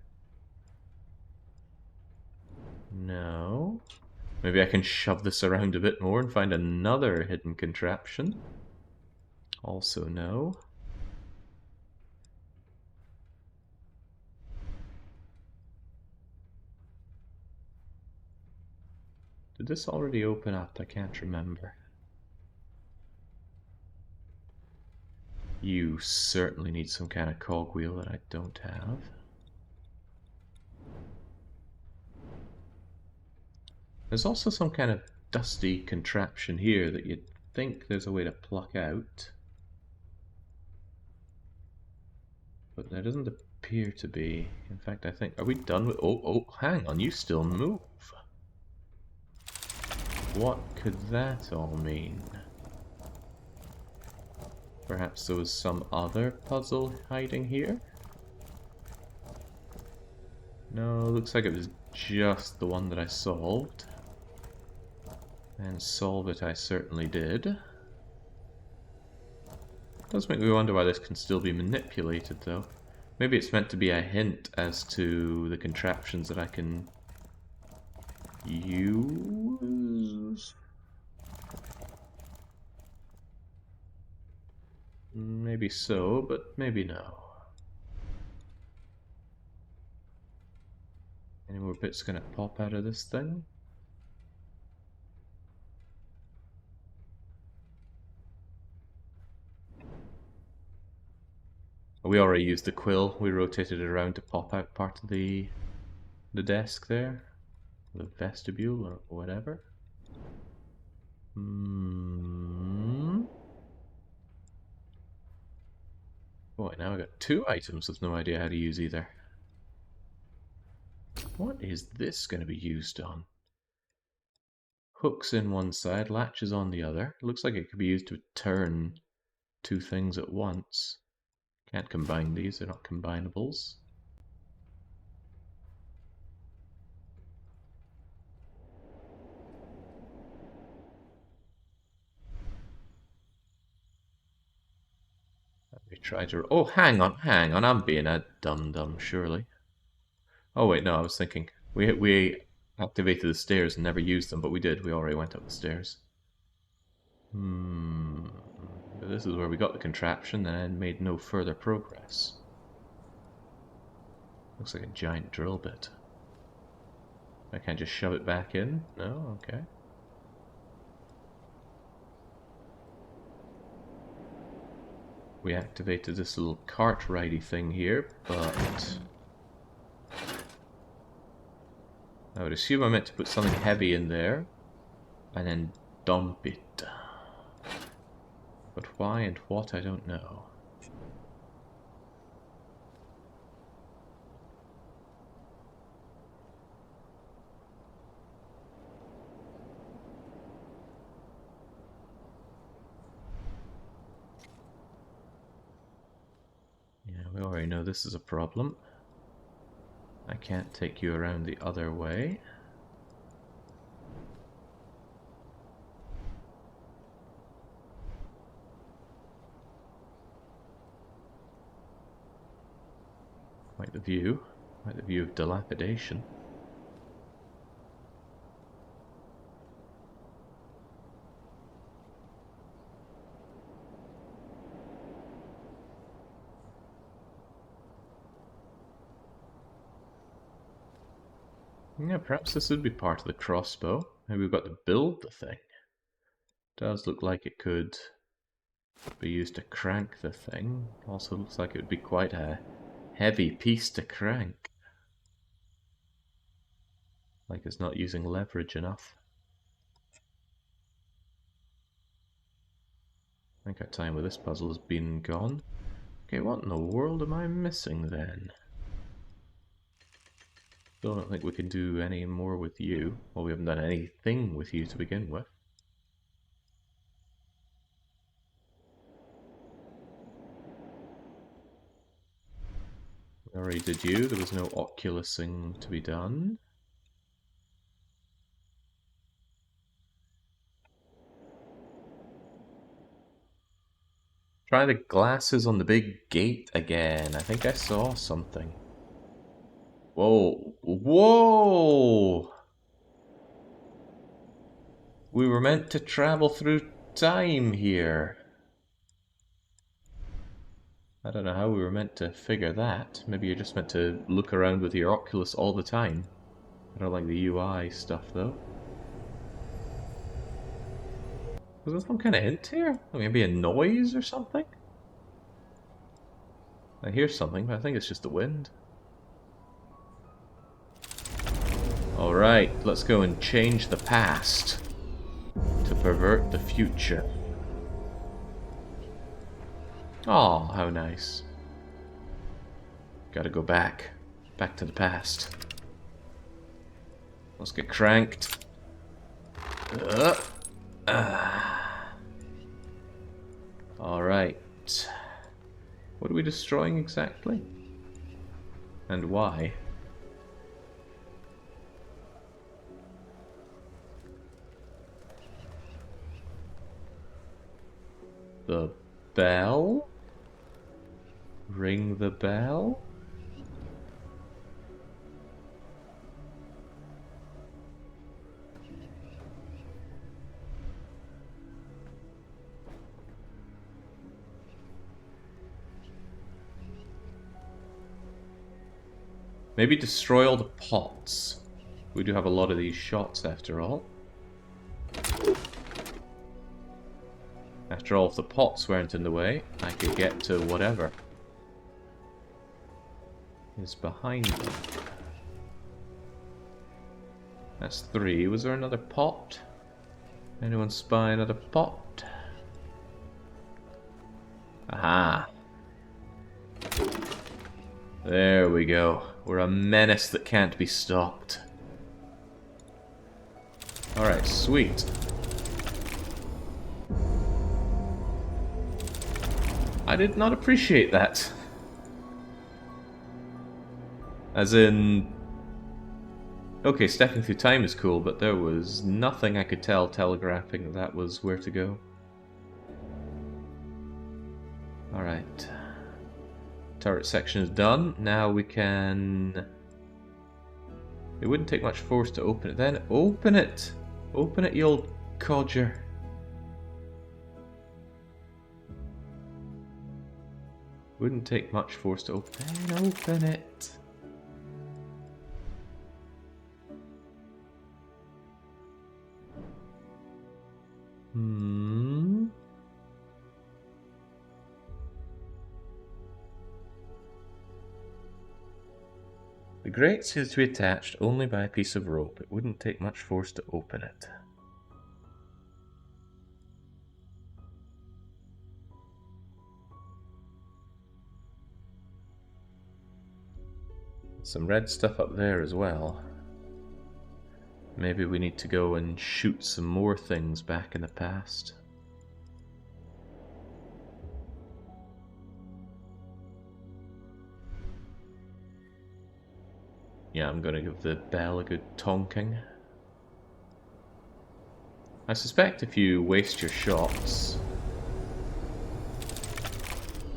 No. Maybe I can shove this around a bit more and find another hidden contraption. Also no. Did this already open up? I can't remember. You certainly need some kind of cogwheel that I don't have. There's also some kind of dusty contraption here that you'd think there's a way to pluck out. But there doesn't appear to be. In fact, I think... Are we done with... Oh, hang on, you still move. What could that all mean? Perhaps there was some other puzzle hiding here? No, looks like it was just the one that I solved. And solve it I certainly did. Does make me wonder why this can still be manipulated, though. Maybe it's meant to be a hint as to the contraptions that I can use. Maybe so, but maybe no. Any more bits gonna pop out of this thing? We already used the quill. We rotated it around to pop out part of the desk there. The vestibule or whatever. Boy, now I got two items with no idea how to use either. What is this going to be used on? hooks in one side, latches on the other. It looks like it could be used to turn two things at once. Can't combine these, they're not combinables. Let me try to... Oh, hang on, I'm being a dum-dum, surely. Oh wait, no, I was thinking. We activated the stairs and never used them, but we did. We already went up the stairs. But this is where we got the contraption and made no further progress. Looks like a giant drill bit. I can't just shove it back in? No? Okay. We activated this little cart ridey thing here, but... I would assume I meant to put something heavy in there, and then dump it. But why and what, I don't know. Yeah, we already know this is a problem. I can't take you around the other way. Quite the view. Quite the view of dilapidation. Yeah, perhaps this would be part of the crossbow. Maybe we've got to build the thing. Does look like it could be used to crank the thing. Also looks like it would be quite a heavy piece to crank. Like it's not using leverage enough. I think our time with this puzzle has been gone. Okay, what in the world am I missing then? Still don't think we can do any more with you. Well, we haven't done anything with you to begin with. We already did you. There was no oculusing to be done. Try the glasses on the big gate again. I think I saw something. Whoa. Whoa! We were meant to travel through time here. I don't know how we were meant to figure that. Maybe you're just meant to look around with your Oculus all the time. I don't like the UI stuff though. Was there some kind of hint here? Maybe a noise or something? I hear something, but I think it's just the wind. Alright, let's go and change the past to pervert the future. Oh, how nice. Gotta go back. Back to the past. Let's get cranked. Alright. What are we destroying exactly? And why? The bell? Ring the bell? Maybe destroy all the pots. We do have a lot of these shots after all. After all, if the pots weren't in the way, I could get to whatever is behind them. That's 3. Was there another pot? Anyone spy another pot? Aha! There we go. We're a menace that can't be stopped. Alright, sweet. I did not appreciate that. As in... Okay, stepping through time is cool, but there was nothing I could tell telegraphing that was where to go. Alright. Turret section is done. Now we can... It wouldn't take much force to open it then. Open it! Open it, you old codger. Wouldn't take much force to open it. The grate seems to be attached only by a piece of rope. It wouldn't take much force to open it. Some red stuff up there as well. Maybe we need to go and shoot some more things back in the past. Yeah, I'm gonna give the bell a good tonking. I suspect if you waste your shots,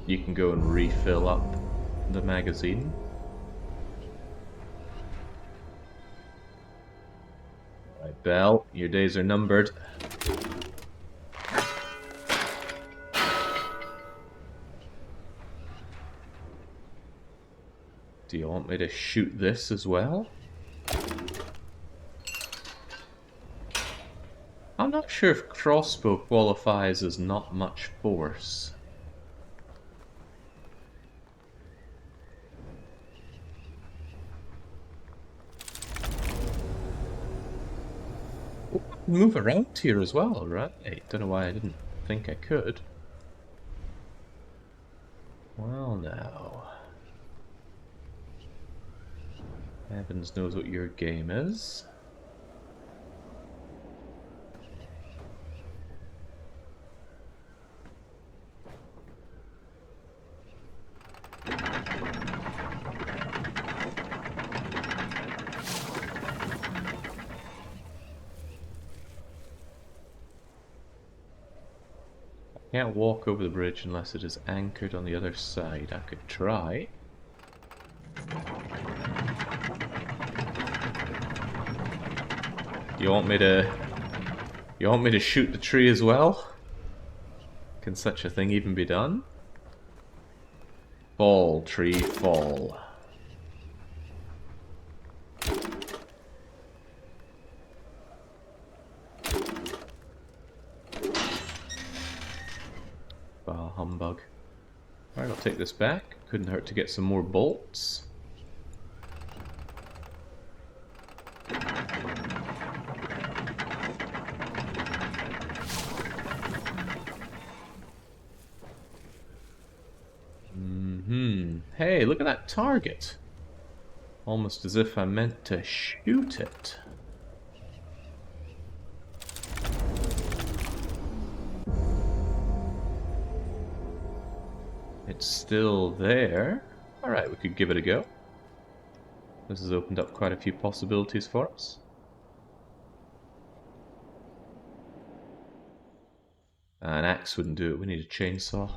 you can go and refill up the magazine. Right, Bell, your days are numbered. Do you want me to shoot this as well? I'm not sure if crossbow qualifies as not much force. Oh, I can move around here as well, right? Don't know why I didn't think I could. Well, now. Evans knows what your game is. I can't walk over the bridge unless it is anchored on the other side. I could try. You want me to shoot the tree as well? Can such a thing even be done? Fall, tree, fall. Bah, humbug. Alright, I'll take this back. Couldn't hurt to get some more bolts. Hey, look at that target. Almost as if I meant to shoot it. It's still there. Alright, we could give it a go. This has opened up quite a few possibilities for us. An axe wouldn't do it, we need a chainsaw.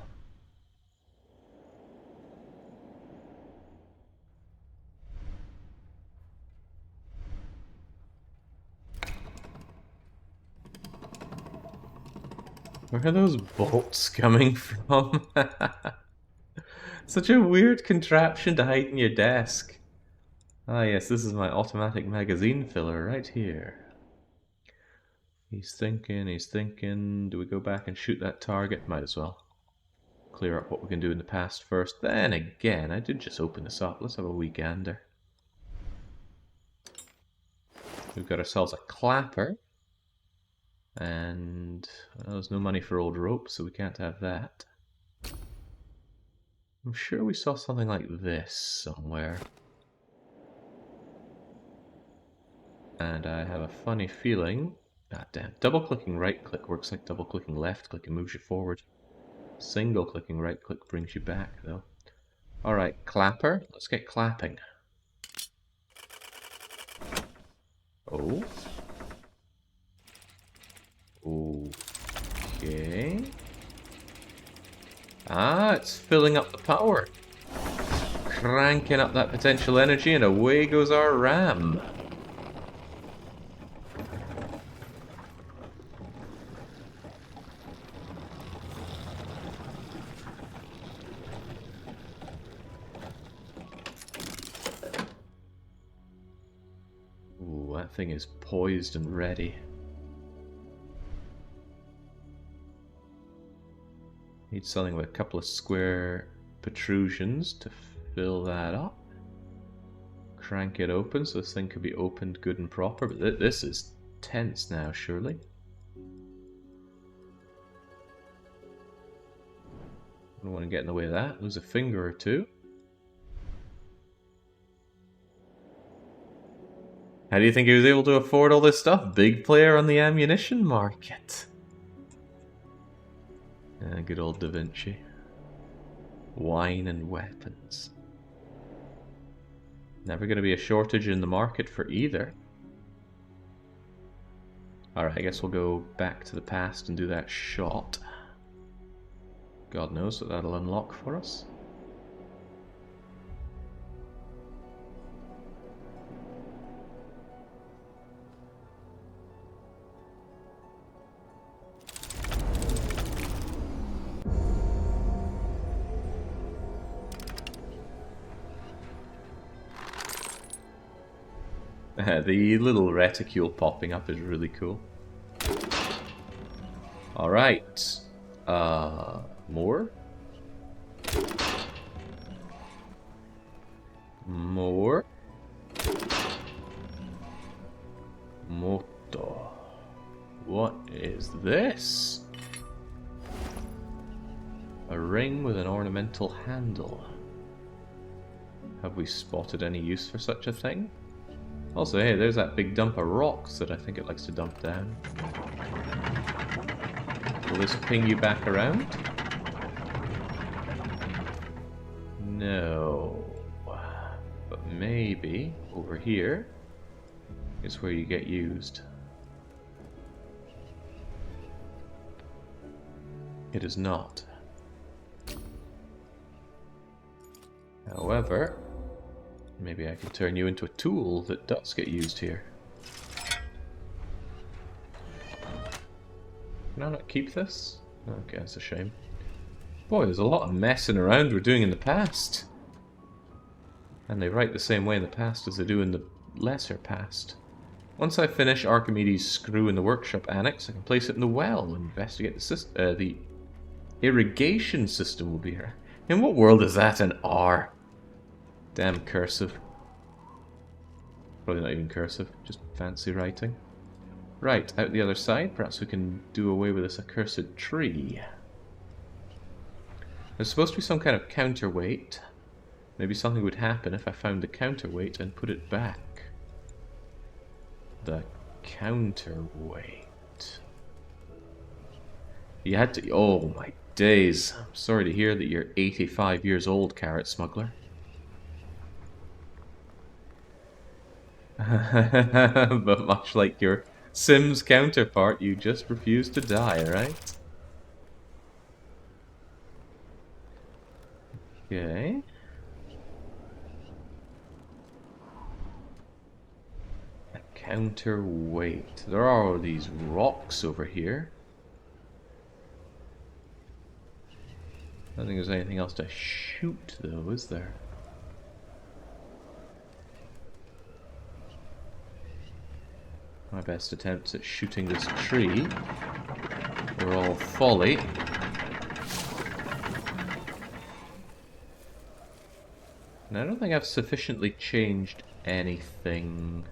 Where are those bolts coming from? Such a weird contraption to hide in your desk. Ah yes, this is my automatic magazine filler right here. He's thinking, do we go back and shoot that target? Might as well. Clear up what we can do in the past first. Then again, I did just open this up. Let's have a wee gander. We've got ourselves a clapper. And there's no money for old rope, so we can't have that. I'm sure we saw something like this somewhere. And I have a funny feeling Ah, damn. Double-clicking right-click works like double-clicking left-click and moves you forward. Single-clicking right-click brings you back, though. Alright, clapper. Let's get clapping. Oh. Okay. Ah, it's filling up the power. Cranking up that potential energy and away goes our ram. Ooh, that thing is poised and ready. Need something with a couple of square protrusions to fill that up. Crank it open so this thing could be opened good and proper, but this is tense now, surely. I don't want to get in the way of that. Lose a finger or two. How do you think he was able to afford all this stuff? Big player on the ammunition market. Good old Da Vinci. Wine and weapons. Never going to be a shortage in the market for either. Alright, I guess we'll go back to the past and do that shot. God knows what that'll unlock for us. The little reticule popping up is really cool. Alright. More? More? Moto. What is this? A ring with an ornamental handle. Have we spotted any use for such a thing? Also, hey, there's that big dump of rocks that I think it likes to dump down. Will this ping you back around? No. But maybe over here is where you get used. It is not. However, maybe I can turn you into a tool that does get used here. Can I not keep this? Okay, that's a shame. Boy, there's a lot of messing around we're doing in the past. And they write the same way in the past as they do in the lesser past. Once I finish Archimedes' screw in the workshop annex, I can place it in the well and investigate the irrigation system will be here. In what world is that an R? Damn cursive. Probably not even cursive, just fancy writing. Right, out the other side, perhaps we can do away with this accursed tree. There's supposed to be some kind of counterweight. Maybe something would happen if I found the counterweight and put it back. The counterweight. You had to... Oh my days. I'm sorry to hear that you're 85 years old, Carrot Smuggler. But much like your Sims counterpart, you just refuse to die, right? Okay. A counterweight. There are these rocks over here. I don't think there's anything else to shoot, though, is there? My best attempts at shooting this tree were all folly. And I don't think I've sufficiently changed anything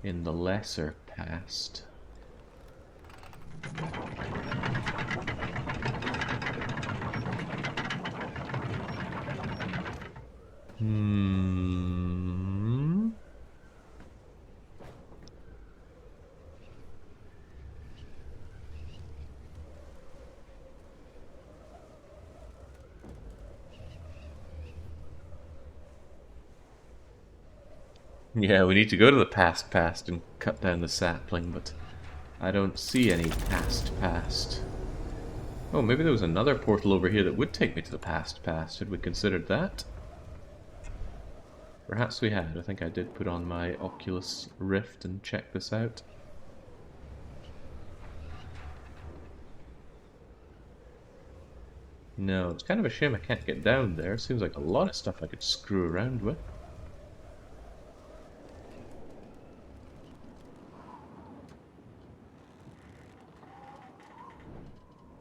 in the lesser past. Yeah, we need to go to the past and cut down the sapling, but I don't see any past. Oh, maybe there was another portal over here that would take me to the past. Had we considered that? Perhaps we had. I think I did put on my Oculus Rift and check this out. No, it's kind of a shame I can't get down there. Seems like a lot of stuff I could screw around with.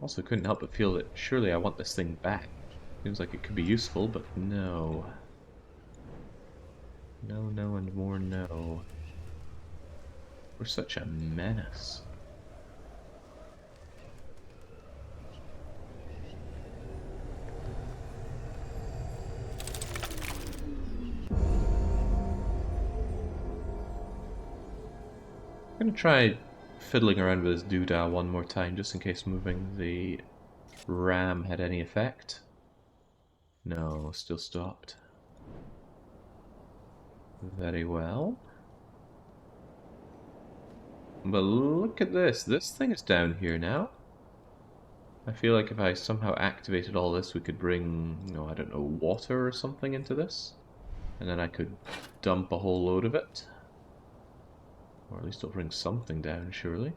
Also couldn't help but feel that surely I want this thing back. Seems like it could be useful, but no. No, and more no. We're such a menace. I'm gonna try fiddling around with this doodah one more time, just in case moving the RAM had any effect. No, still stopped. Very well. But look at this. This thing is down here now. I feel like if I somehow activated all this, we could bring, I don't know, water or something into this. And then I could dump a whole load of it. Or at least it'll bring something down, surely.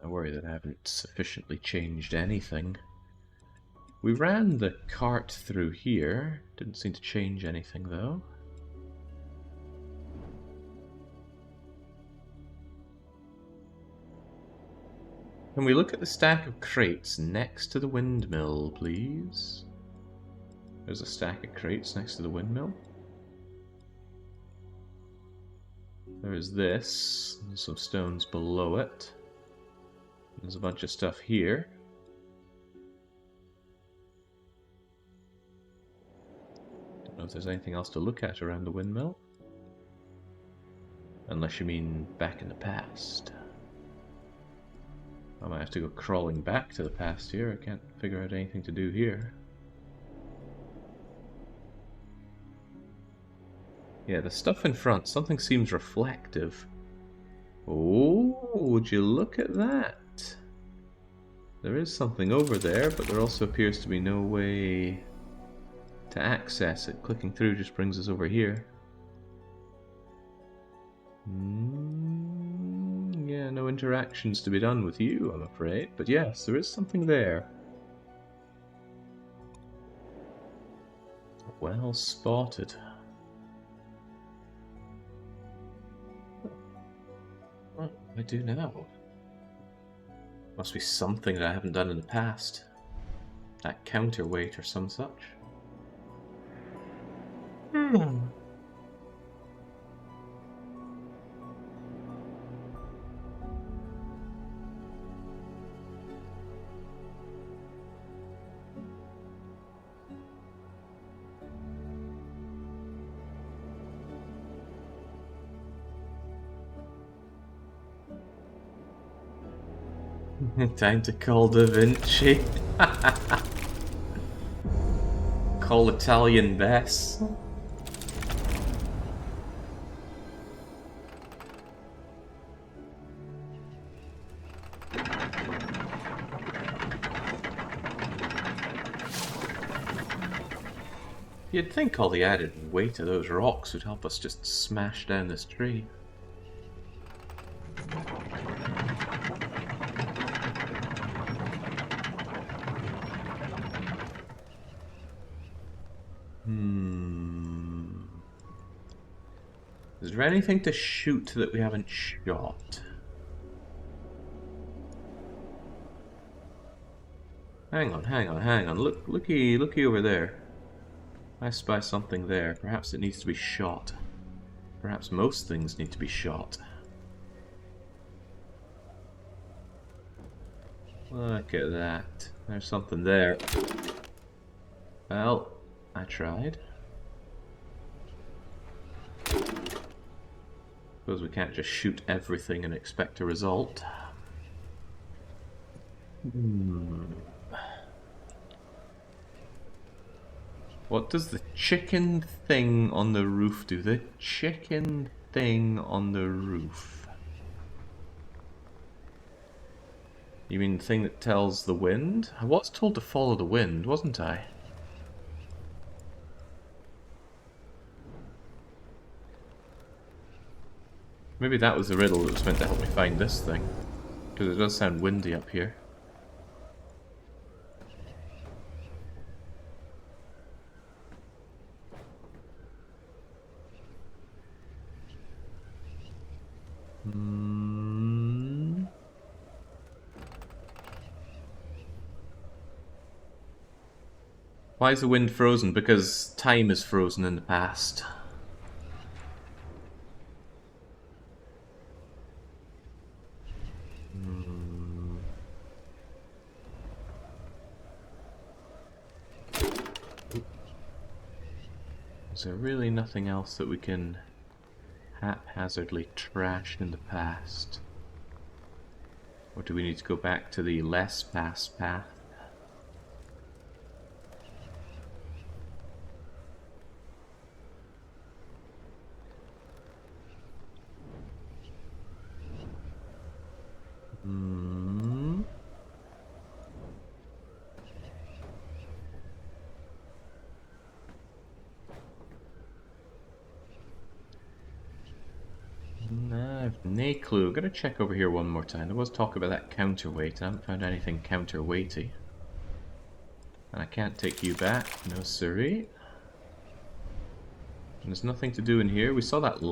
I worry that I haven't sufficiently changed anything. We ran the cart through here. Didn't seem to change anything, though. Can we look at the stack of crates next to the windmill, please? There's a stack of crates next to the windmill. There is this. There's some stones below it. There's a bunch of stuff here. Don't know if there's anything else to look at around the windmill. Unless you mean back in the past. I might have to go crawling back to the past here. I can't figure out anything to do here. Yeah, the stuff in front, something seems reflective. Oh, would you look at that? There is something over there, but there also appears to be no way to access it. Clicking through just brings us over here. Yeah, no interactions to be done with you, I'm afraid. But yes, there is something there. Well spotted. What do I do now? Must be something that I haven't done in the past. That counterweight or some such. Time to call Da Vinci. Call Italian Bess. You'd think all the added weight of those rocks would help us just smash down this tree. Is there anything to shoot that we haven't shot? Hang on. Looky over there. I spy something there. Perhaps it needs to be shot. Perhaps most things need to be shot. Look at that. There's something there. Well, I tried. Suppose we can't just shoot everything and expect a result. What does the chicken thing on the roof do? The chicken thing on the roof. You mean the thing that tells the wind? I was told to follow the wind, wasn't I? Maybe that was the riddle that was meant to help me find this thing. Because it does sound windy up here. Why is the wind frozen? Because time is frozen in the past. Is there really nothing else that we can haphazardly trash in the past? Or do we need to go back to the less past path? I've no clue. I'm gonna check over here one more time. There was talk about that counterweight. I haven't found anything counterweighty. And I can't take you back. No siree. And there's nothing to do in here. We saw that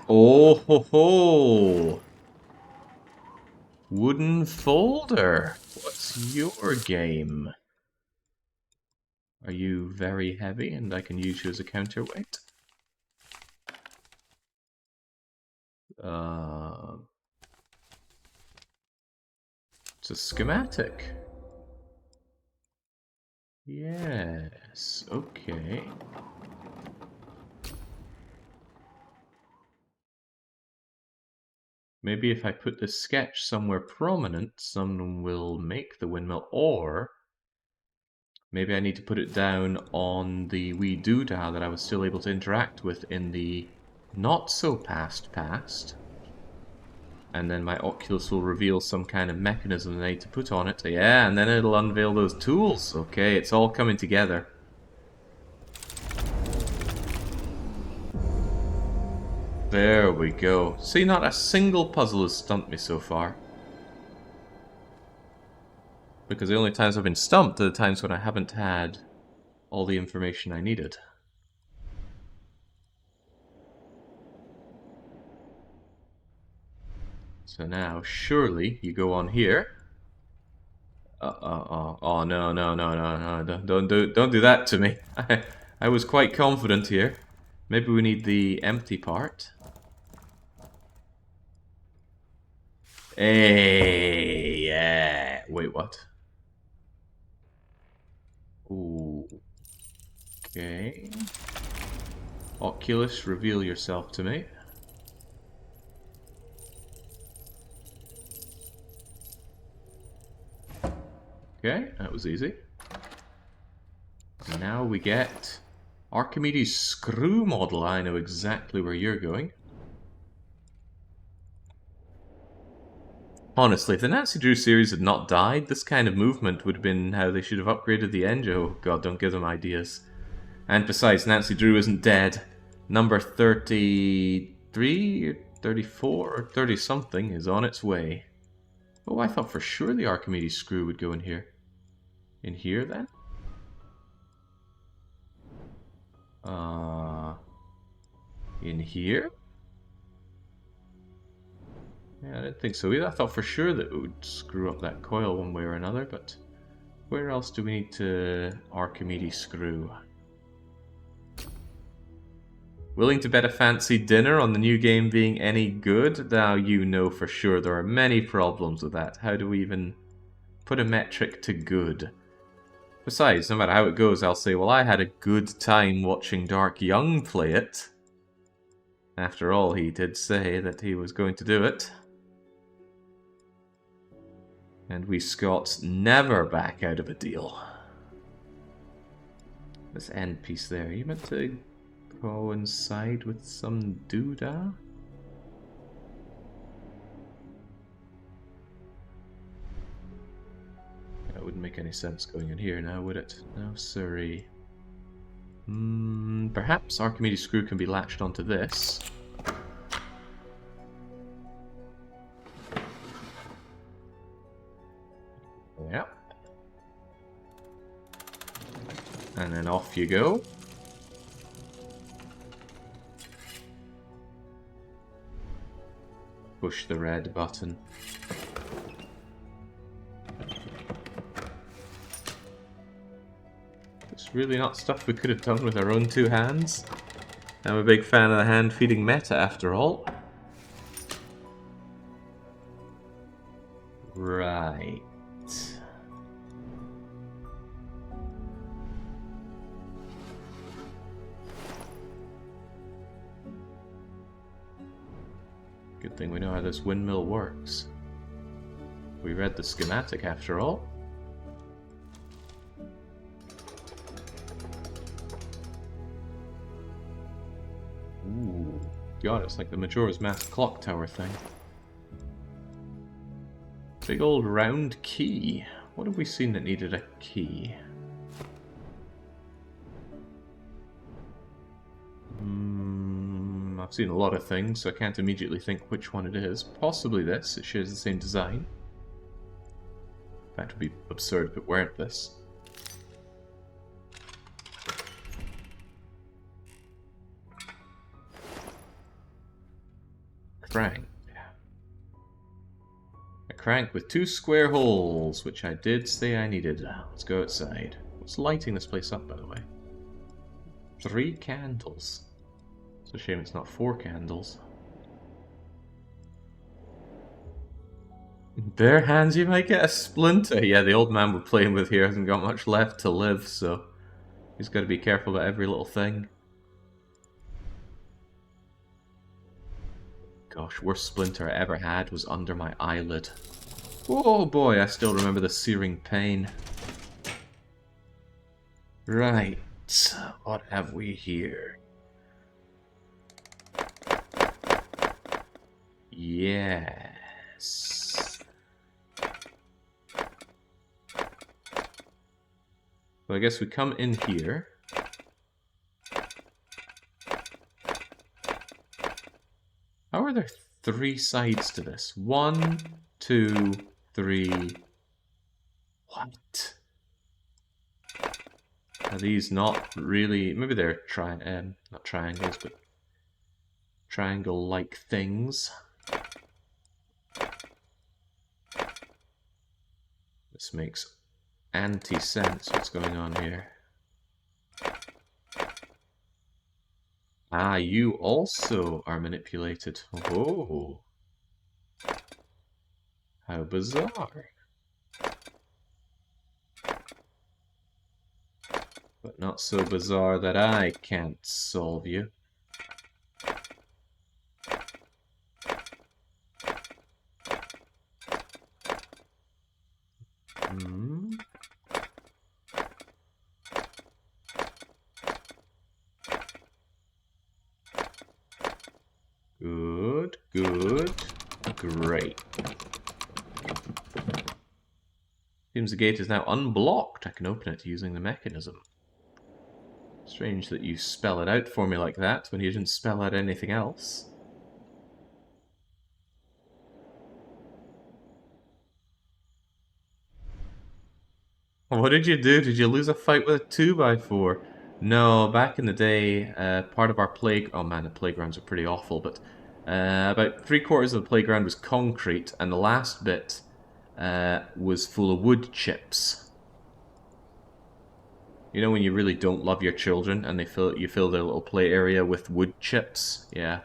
Oh ho ho! Wooden folder. What's your game? Are you very heavy and I can use you as a counterweight? It's a schematic. Yes, okay. Maybe if I put this sketch somewhere prominent, someone will make the windmill, or maybe I need to put it down on the wee doodah that I was still able to interact with in the not-so-past. And then my Oculus will reveal some kind of mechanism I need to put on it. Yeah, and then it'll unveil those tools. Okay, it's all coming together. There we go. See, not a single puzzle has stumped me so far. Because the only times I've been stumped are the times when I haven't had all the information I needed. So now, surely, you go on here. Oh no, don't do that to me. I was quite confident here. Maybe we need the empty part. Hey, yeah. Wait, what? Ooh. Okay. Oculus, reveal yourself to me. Okay, that was easy. And now we get Archimedes screw model. I know exactly where you're going. Honestly, if the Nancy Drew series had not died, this kind of movement would have been how they should have upgraded the engine. Oh god, don't give them ideas. And besides, Nancy Drew isn't dead. Number 33, or 34, or 30-something is on its way. Oh, I thought for sure the Archimedes screw would go in here. In here, then? In here? Yeah, I didn't think so either. I thought for sure that it would screw up that coil one way or another, but where else do we need to Archimedes screw? Willing to bet a fancy dinner on the new game being any good? Now you know for sure there are many problems with that. How do we even put a metric to good? Besides, no matter how it goes, I'll say, well, I had a good time watching Dark Young play it. After all, he did say that he was going to do it. And we Scots never back out of a deal. This end piece there, are you meant to coincide with some doodah? That wouldn't make any sense going in here now, would it? No, sorry. Perhaps Archimedes' screw can be latched onto this. Yep. And then off you go. Push the red button. It's really not stuff we could have done with our own two hands. I'm a big fan of the hand-feeding meta, after all. Right. Good thing we know how this windmill works. We read the schematic, after all. Ooh, God, it's like the Majora's Mask clock tower thing. Big old round key. What have we seen that needed a key? I've seen a lot of things, so I can't immediately think which one it is. Possibly this. It shares the same design. In fact, it would be absurd if it weren't this. Crank. A crank with 2 square holes, which I did say I needed. Let's go outside. What's lighting this place up, by the way? 3 candles. It's a shame it's not 4 candles. Bare hands, you might get a splinter. Yeah, the old man we're playing with here hasn't got much left to live, so he's got to be careful about every little thing. Gosh, worst splinter I ever had was under my eyelid. Oh boy, I still remember the searing pain. Right, what have we here? Yes. So I guess we come in here. How are there 3 sides to this? 1, 2, 3. What? Are these not really... Maybe they're not triangles, but triangle-like things. This makes anti-sense what's going on here. Ah, you also are manipulated. Oh. How bizarre. But not so bizarre that I can't solve you. Good, good, great. Seems the gate is now unblocked. I can open it using the mechanism. Strange that you spell it out for me like that when you didn't spell out anything else. What did you do? Did you lose a fight with a 2x4? No, back in the day, part of our oh man, the playgrounds are pretty awful, but about 3/4 of the playground was concrete, and the last bit was full of wood chips. You know when you really don't love your children and you fill their little play area with wood chips? Yeah.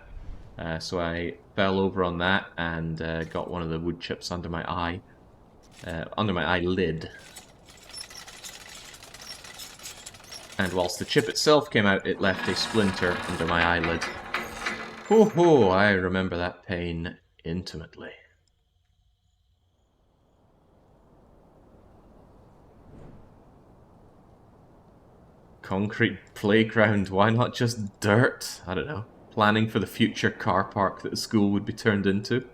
So I fell over on that and got one of the wood chips under my eye. Under my eyelid. And whilst the chip itself came out, it left a splinter under my eyelid. Ho ho, I remember that pain intimately. Concrete playground, why not just dirt? I don't know. Planning for the future car park that the school would be turned into.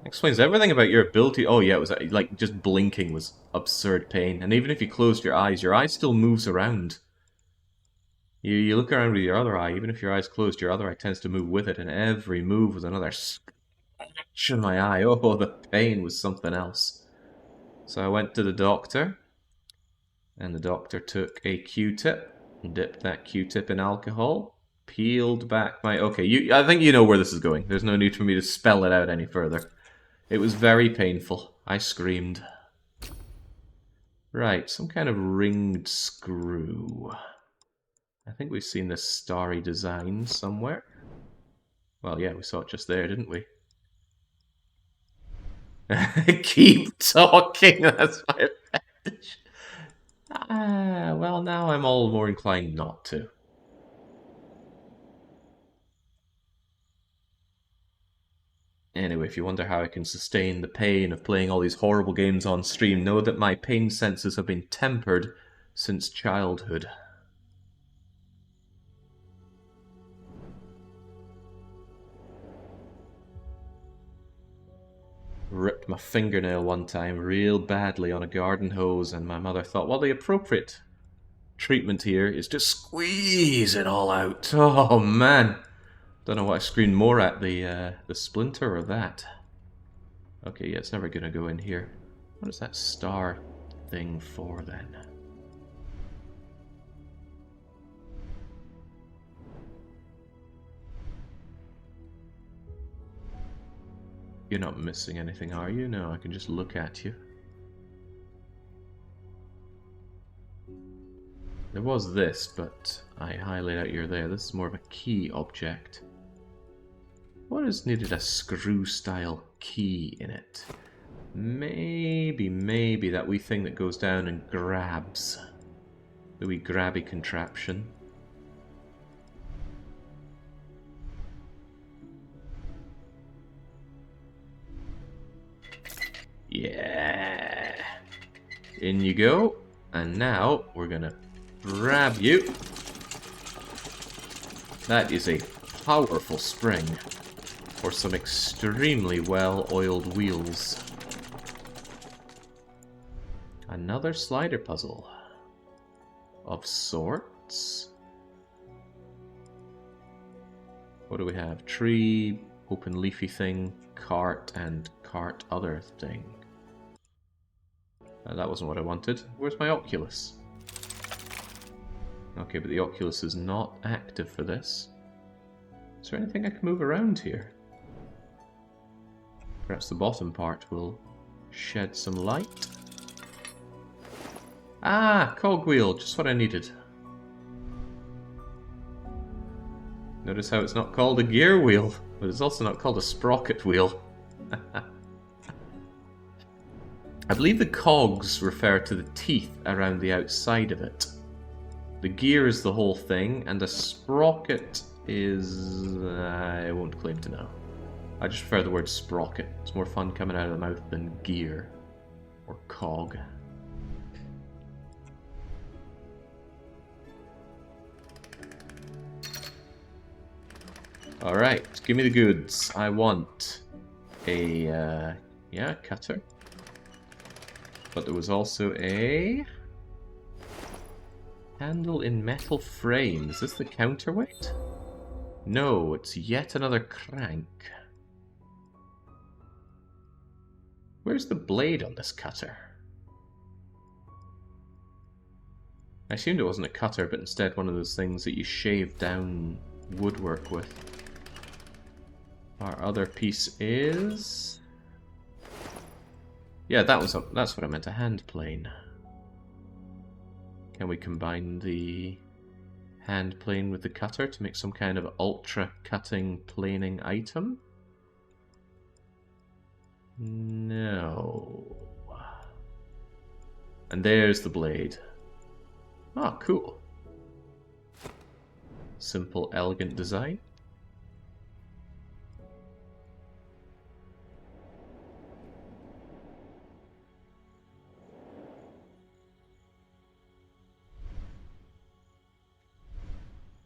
Explains everything about your ability. Oh yeah, it was like just blinking was absurd pain. And even if you closed your eyes still moves around. You look around with your other eye, even if your eye's closed, your other eye tends to move with it, and every move was another scratch in my eye. Oh, the pain was something else. So I went to the doctor, and the doctor took a Q-tip, dipped that Q-tip in alcohol, peeled back my... Okay, I think you know where this is going. There's no need for me to spell it out any further. It was very painful. I screamed. Right, some kind of ringed screw. I think we've seen this starry design somewhere. Well, yeah, we saw it just there, didn't we? Keep talking, that's my advantage. Well, now I'm all more inclined not to. Anyway, if you wonder how I can sustain the pain of playing all these horrible games on stream, know that my pain senses have been tempered since childhood. Ripped my fingernail one time real badly on a garden hose, and my mother thought, well, the appropriate treatment here is to squeeze it all out. Oh man, don't know what I screamed more at, the splinter or that. Okay, yeah, it's never gonna go in here. What is that star thing for then? You're not missing anything, are you? No, I can just look at you. There was this, but I highlight out you're there. This is more of a key object. What is needed? A screw-style key in it. Maybe that wee thing that goes down and grabs. The wee grabby contraption. Yeah. In you go. And now we're gonna grab you. That is a powerful spring for some extremely well-oiled wheels. Another slider puzzle of sorts. What do we have? Tree, open leafy thing, cart, and cart other thing. That wasn't what I wanted. Where's my Oculus? Okay, but the Oculus is not active for this. Is there anything I can move around here? Perhaps the bottom part will shed some light. Ah, cogwheel, just what I needed. Notice how it's not called a gear wheel, but it's also not called a sprocket wheel. I believe the cogs refer to the teeth around the outside of it. The gear is the whole thing, and the sprocket is... I won't claim to know. I just prefer the word sprocket. It's more fun coming out of the mouth than gear or cog. Alright, give me the goods. I want a, yeah, cutter. But there was also a handle in metal frame. Is this the counterweight? No, it's yet another crank. Where's the blade on this cutter? I assumed it wasn't a cutter, but instead one of those things that you shave down woodwork with. Our other piece is... yeah, that's what I meant, a hand plane. Can we combine the hand plane with the cutter to make some kind of ultra cutting planing item? No. And there's the blade. Oh, cool. Simple, elegant design.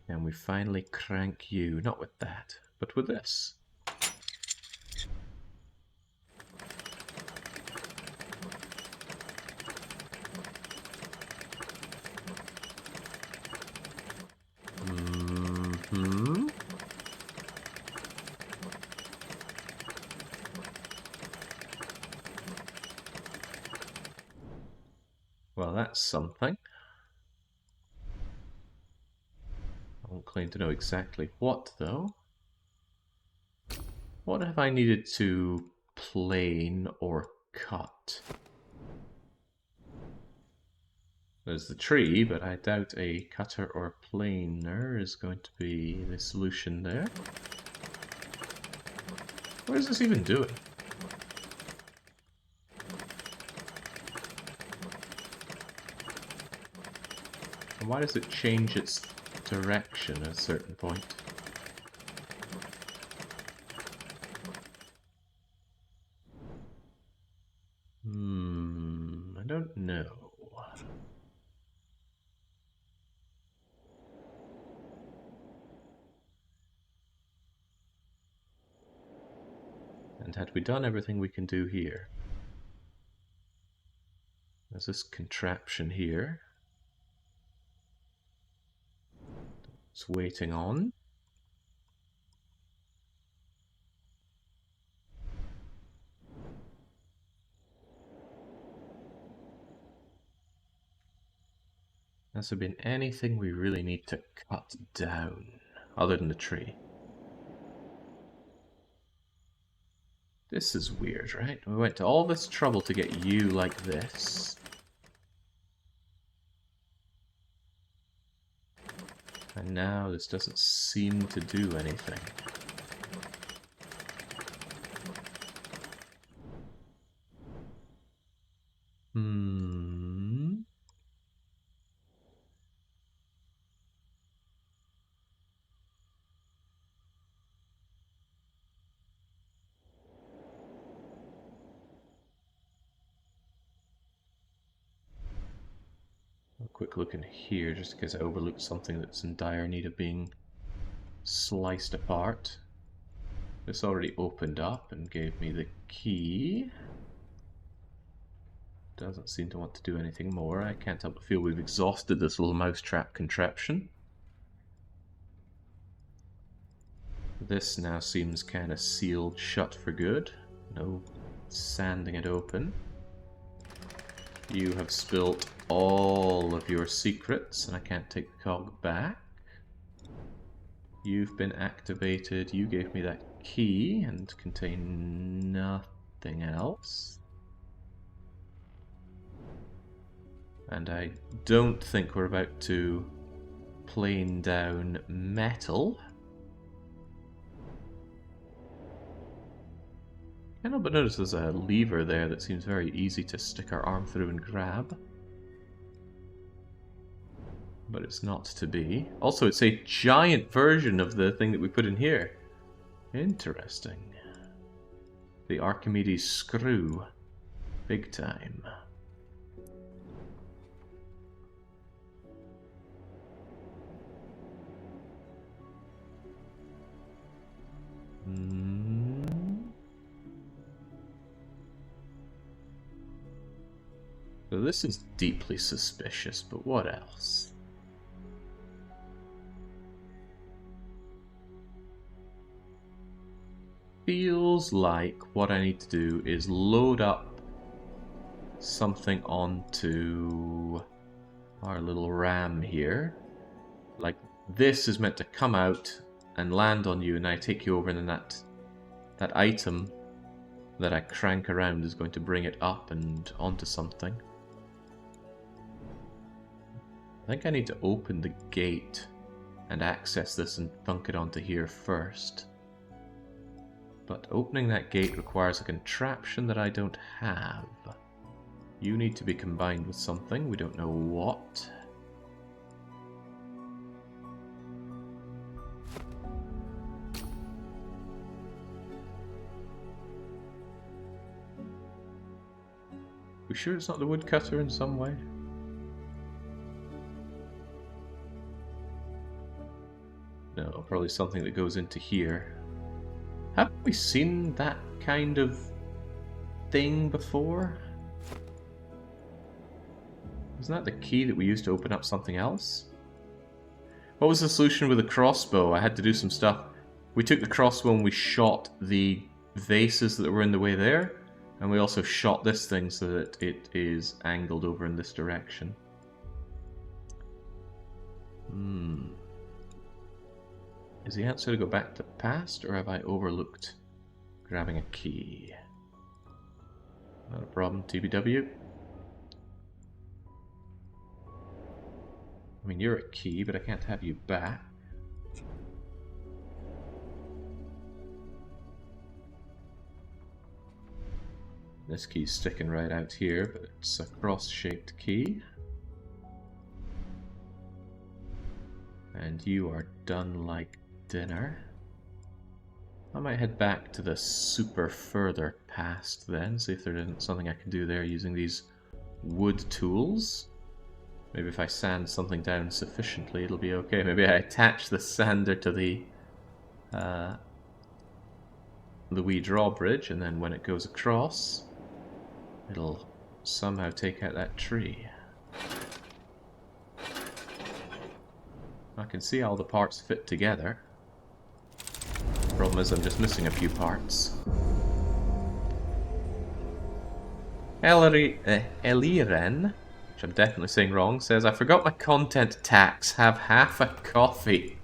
And we finally crank you, not with that, but with this. Well, that's something. I won't claim to know exactly what, though. What have I needed to plane or cut? There's the tree, but I doubt a cutter or planer is going to be the solution there. What is this even doing? And why does it change its direction at a certain point? I don't know. And had we done everything we can do here? There's this contraption here. It's waiting on. Has there been anything we really need to cut down, other than the tree? This is weird, right? We went to all this trouble to get you like this. And now this doesn't seem to do anything. A quick look in here, just in case I overlooked something that's in dire need of being sliced apart. This already opened up and gave me the key. Doesn't seem to want to do anything more. I can't help but feel we've exhausted this little mousetrap contraption. This now seems kind of sealed shut for good. No sanding it open. You have spilt all of your secrets, and I can't take the cog back. You've been activated. You gave me that key and contain nothing else. And I don't think we're about to plane down metal. I can't help but notice there's a lever there that seems very easy to stick our arm through and grab. But it's not to be. Also, it's a giant version of the thing that we put in here. Interesting. The Archimedes screw. Big time. So this is deeply suspicious, but what else? Feels like what I need to do is load up something onto our little ram here. Like this is meant to come out and land on you, and I take you over, and then that item that I crank around is going to bring it up and onto something. I think I need to open the gate and access this and thunk it onto here first. But opening that gate requires a contraption that I don't have. You need to be combined with something, we don't know what. We sure it's not the woodcutter in some way? No, probably something that goes into here. Have we seen that kind of thing before? Isn't that the key that we used to open up something else? What was the solution with the crossbow? I had to do some stuff. We took the crossbow and we shot the vases that were in the way there. And we also shot this thing so that it is angled over in this direction. Is the answer to go back to the past, or have I overlooked grabbing a key? Not a problem, TBW. I mean, you're a key, but I can't have you back. This key's sticking right out here, but it's a cross-shaped key. And you are done like dinner. I might head back to the super further past then, see if there isn't something I can do there using these wood tools. Maybe if I sand something down sufficiently, it'll be okay. Maybe I attach the sander to the wee drawbridge, and then when it goes across, it'll somehow take out that tree. I can see all the parts fit together. Problem is, I'm just missing a few parts. Eliren, which I'm definitely saying wrong, says, I forgot my content tax. Have half a coffee.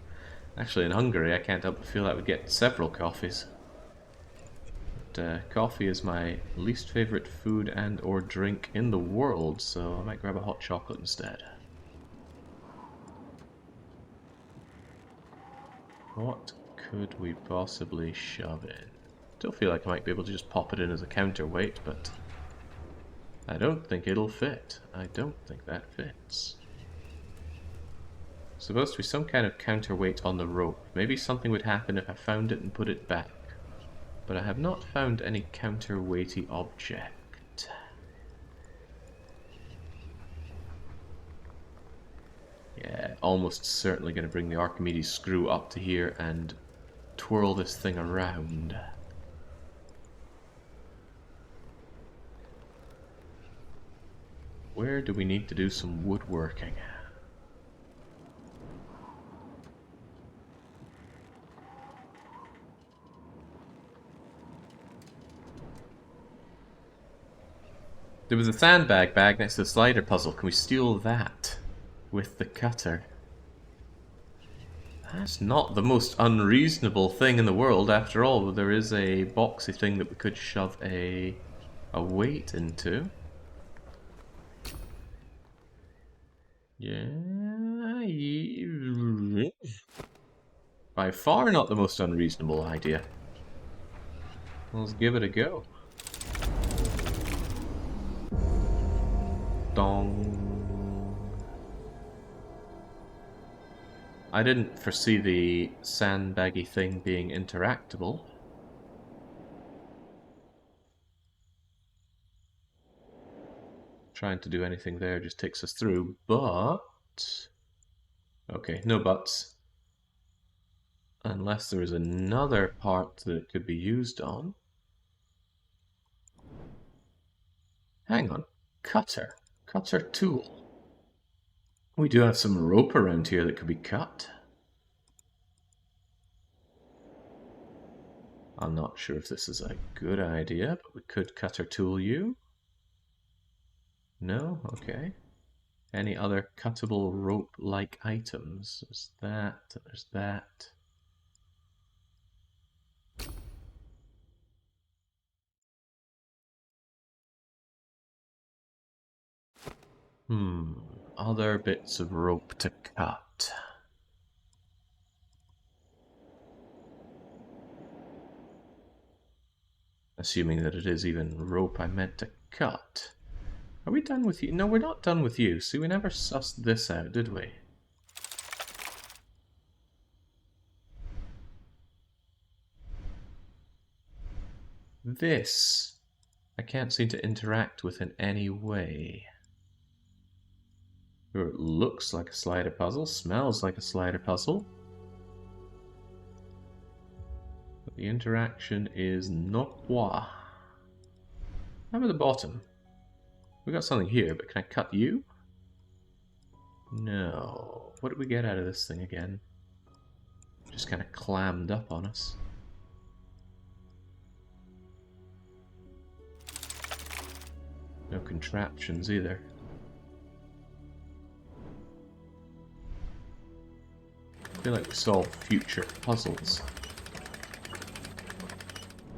Actually, in Hungary, I can't help but feel I would get several coffees. But coffee is my least favorite food and or drink in the world, so I might grab a hot chocolate instead. What could we possibly shove in? Still feel like I might be able to just pop it in as a counterweight, but I don't think it'll fit. I don't think that fits. Supposed to be some kind of counterweight on the rope. Maybe something would happen if I found it and put it back. But I have not found any counterweighty object. Yeah, almost certainly going to bring the Archimedes screw up to here and twirl this thing around. Where do we need to do some woodworking? There was a sandbag bag next to the slider puzzle. Can we steal that with the cutter? That's not the most unreasonable thing in the world. After all, there is a boxy thing that we could shove a weight into. Yeah. By far not the most unreasonable idea. Let's give it a go. Dong. I didn't foresee the sandbaggy thing being interactable. Trying to do anything there just takes us through, but... Okay, no buts. Unless there is another part that it could be used on. Hang on. Cutter. Cutter tool. We do have some rope around here that could be cut. I'm not sure if this is a good idea, but we could cutter tool you. No? Okay. Any other cuttable rope-like items? There's that, there's that. Other bits of rope to cut. Assuming that it is even rope I meant to cut. Are we done with you? No, we're not done with you. See, we never sussed this out, did we? This I can't seem to interact with in any way. Or it looks like a slider puzzle, smells like a slider puzzle. But the interaction is not quoi. I'm at the bottom. We got something here, but can I cut you? No. What did we get out of this thing again? Just kind of clammed up on us. No contraptions either. I feel like we solved future puzzles.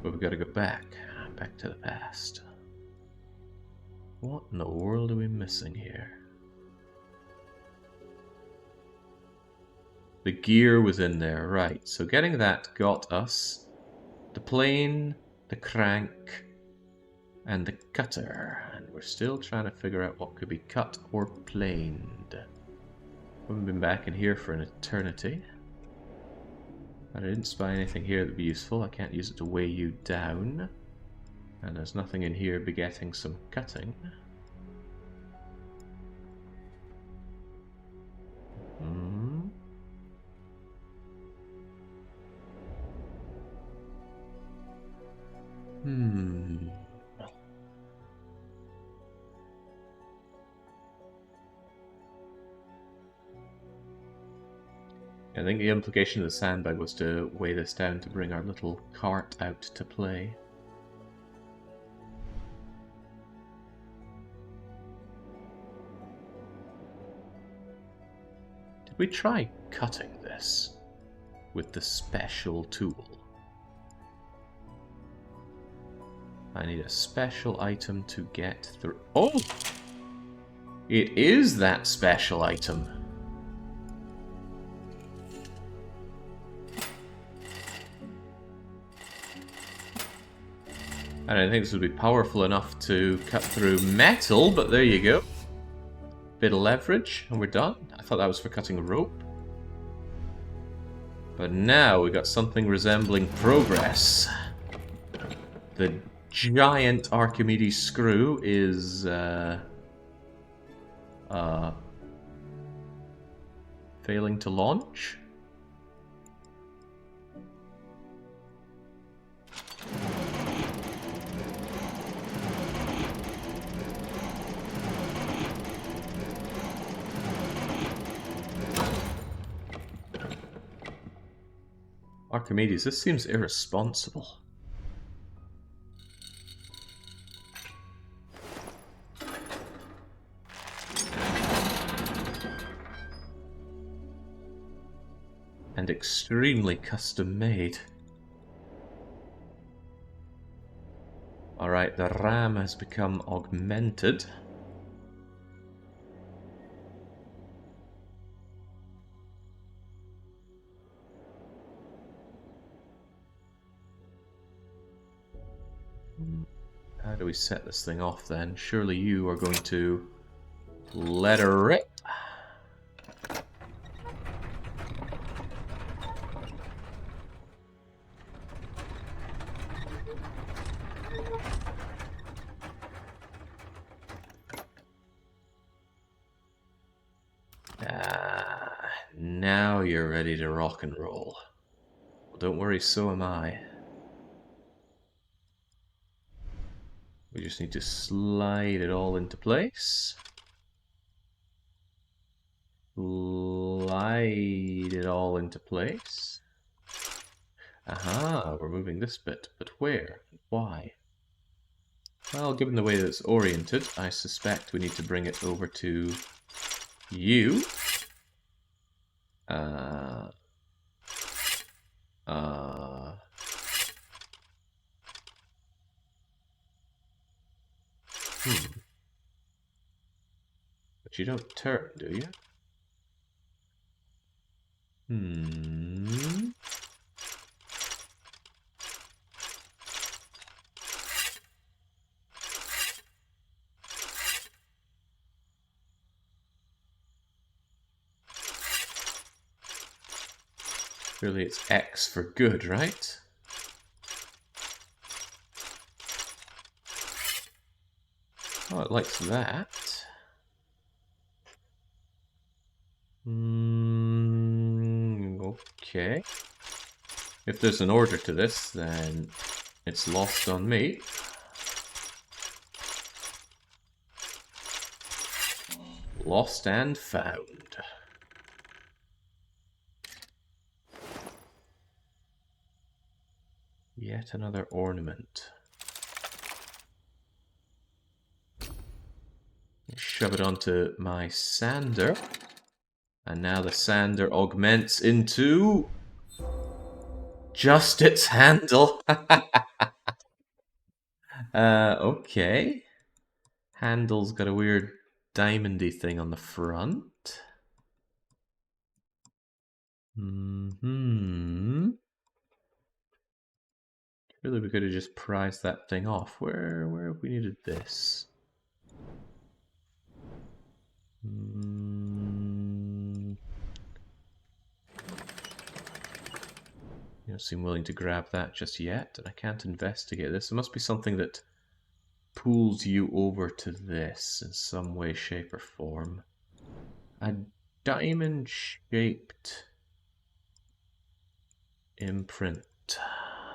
But we've got to go back to the past. What in the world are we missing here? The gear was in there, right. So getting that got us the plane, the crank, and the cutter. And we're still trying to figure out what could be cut or planed. Haven't been back in here for an eternity. I didn't spy anything here that would be useful. I can't use it to weigh you down. And there's nothing in here begetting some cutting. I think the implication of the sandbag was to weigh this down to bring our little cart out to play. Did we try cutting this with the special tool? I need a special item to get through. Oh! It is that special item. I don't think this would be powerful enough to cut through metal, but there you go. Bit of leverage, and we're done. I thought that was for cutting rope. But now we got something resembling progress. The giant Archimedes screw is failing to launch. Archimedes, this seems irresponsible. And extremely custom made. Alright, the RAM has become augmented. How do we set this thing off then? Surely you are going to let her rip. Now you're ready to rock and roll. Well, don't worry, so am I. We just need to slide it all into place. Slide it all into place. Aha, we're moving this bit, but where? Why? Well, given the way that it's oriented, I suspect we need to bring it over to you. But you don't turn, do you? Surely it's X for good, right? Oh, it likes that. Okay. If there's an order to this, then it's lost on me. Lost and found. Yet another ornament. Shove it onto my sander. And now the sander augments into just its handle. Okay. Handle's got a weird diamondy thing on the front. Really, we could have just prized that thing off. Where have we needed this? You don't seem willing to grab that just yet, and I can't investigate this. It must be something that pulls you over to this in some way, shape, or form. A diamond-shaped imprint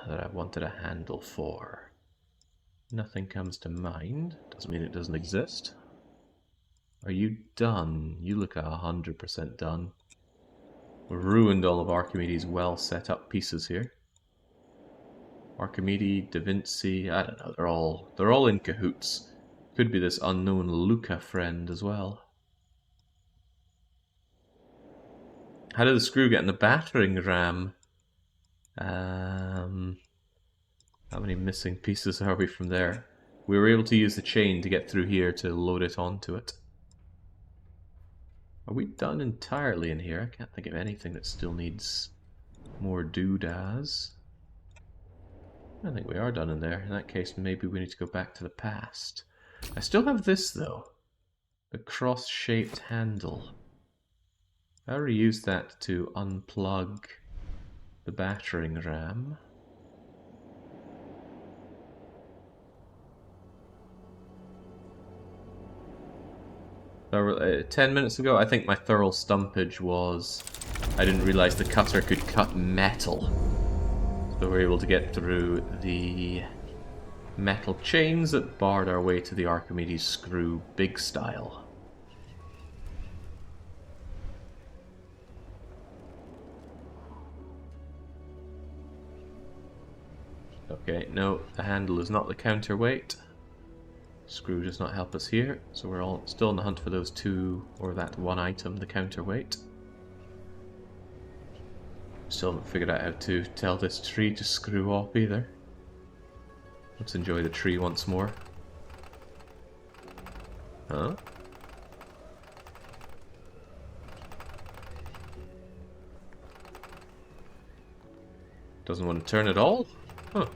that I wanted a handle for. Nothing comes to mind. Doesn't mean it doesn't exist. Are you done? You look 100% done. Ruined all of Archimedes' well set up pieces here. Archimedes, Da Vinci, I don't know, they're all in cahoots. Could be this unknown Luca friend as well. How did the screw get in the battering ram? How many missing pieces are we from there? We were able to use the chain to get through here to load it onto it. Are we done entirely in here? I can't think of anything that still needs more doodads. I think we are done in there. In that case, maybe we need to go back to the past. I still have this, though. The cross-shaped handle. I already used that to unplug the battering ram. So, 10 minutes ago, I think my thorough stumpage was I didn't realize the cutter could cut metal. So we're able to get through the metal chains that barred our way to the Archimedes screw big style. Okay, no, the handle is not the counterweight. Screw does not help us here, so we're all still on the hunt for those two, or that one item, the counterweight. Still haven't figured out how to tell this tree to screw off either. Let's enjoy the tree once more. Huh? Doesn't want to turn at all? Huh.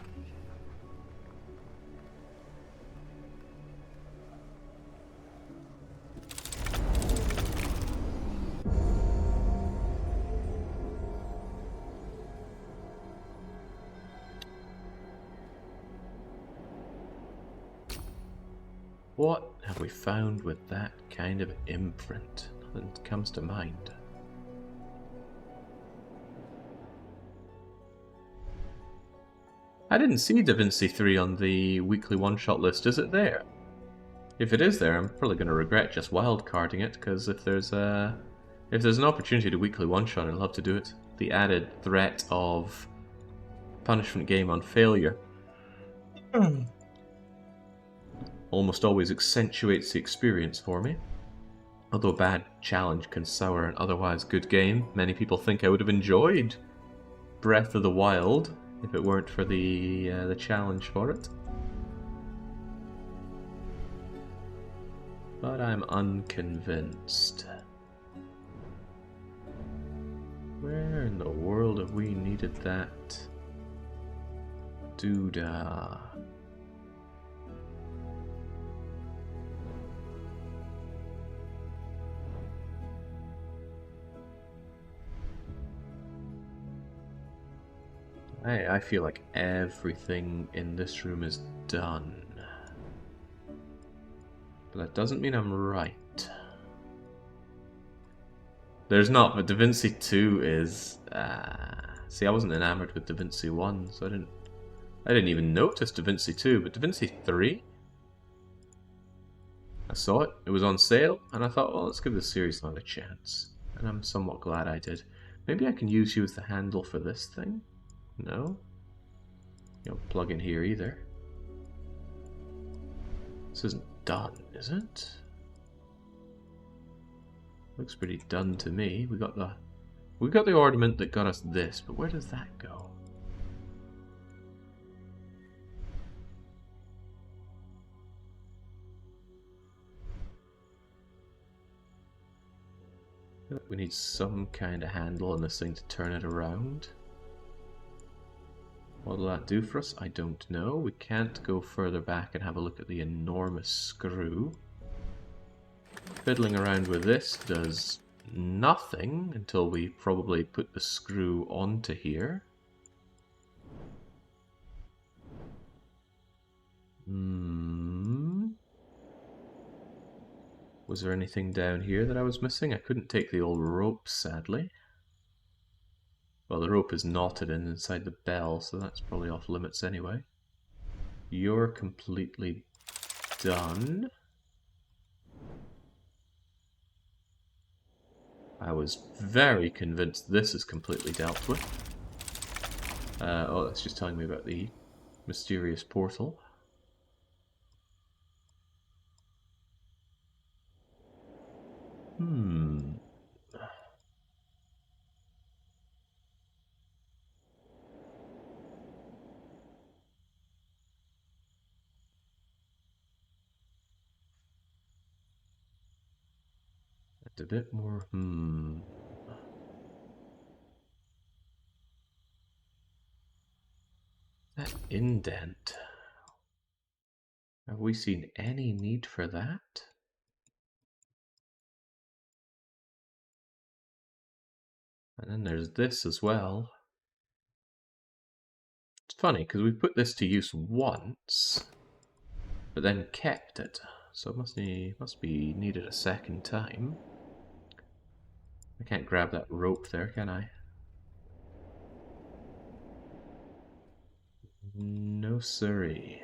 What have we found with that kind of imprint? Nothing comes to mind. I didn't see Da Vinci 3 on the weekly one-shot list. Is it there? If it is there, I'm probably going to regret just wildcarding it, because if there's an opportunity to weekly one-shot, I'd love to do it. The added threat of punishment game on failure almost always accentuates the experience for me. Although a bad challenge can sour an otherwise good game, many people think I would have enjoyed Breath of the Wild if it weren't for the challenge for it. But I'm unconvinced. Where in the world have we needed that doodah? I feel like everything in this room is done. But that doesn't mean I'm right. There's not, but Da Vinci 2 is... see, I wasn't enamored with Da Vinci 1, so I didn't even notice Da Vinci 2, but Da Vinci 3? I saw it, it was on sale, and I thought, well, let's give this series another chance. And I'm somewhat glad I did. Maybe I can use you as the handle for this thing? No? You don't plug in here either. This isn't done, is it? Looks pretty done to me. We got the ornament that got us this, but where does that go? I feel like we need some kind of handle on this thing to turn it around. What will that do for us? I don't know. We can't go further back and have a look at the enormous screw. Fiddling around with this does nothing until we probably put the screw onto here. Was there anything down here that I was missing? I couldn't take the old rope, sadly. Well, the rope is knotted inside the bell, so that's probably off limits anyway. You're completely done. I was very convinced this is completely dealt with. Oh, that's just telling me about the mysterious portal. A bit more, That indent. Have we seen any need for that? And then there's this as well. It's funny, because we put this to use once, but then kept it. So it must be needed a second time. I can't grab that rope there, can I? No siree.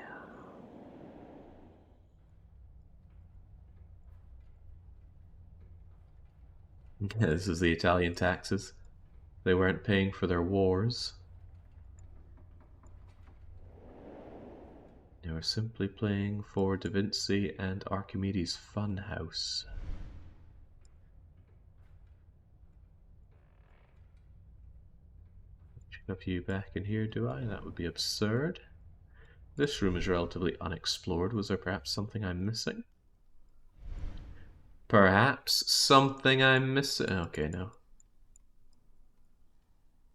This is the Italian taxes. They weren't paying for their wars. They were simply playing for Da Vinci and Archimedes' Funhouse. Shouldn't have you back in here, do I? That would be absurd. This room is relatively unexplored. Was there perhaps something I'm missing? Perhaps something I'm missing. Okay, no.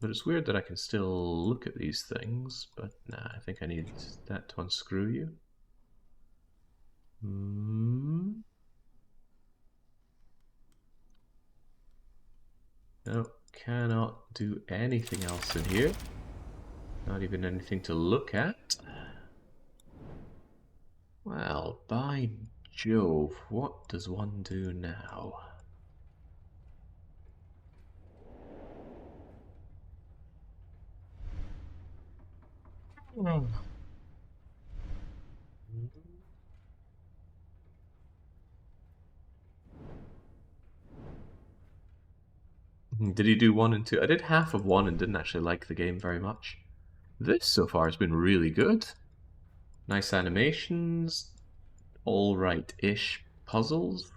But it's weird that I can still look at these things, but nah, I think I need that to unscrew you. No, cannot do anything else in here. Not even anything to look at. Well, by Jove, what does one do now? Did he do 1 and 2? I did half of 1 and didn't actually like the game very much. This so far has been really good. Nice animations. Alright-ish puzzles.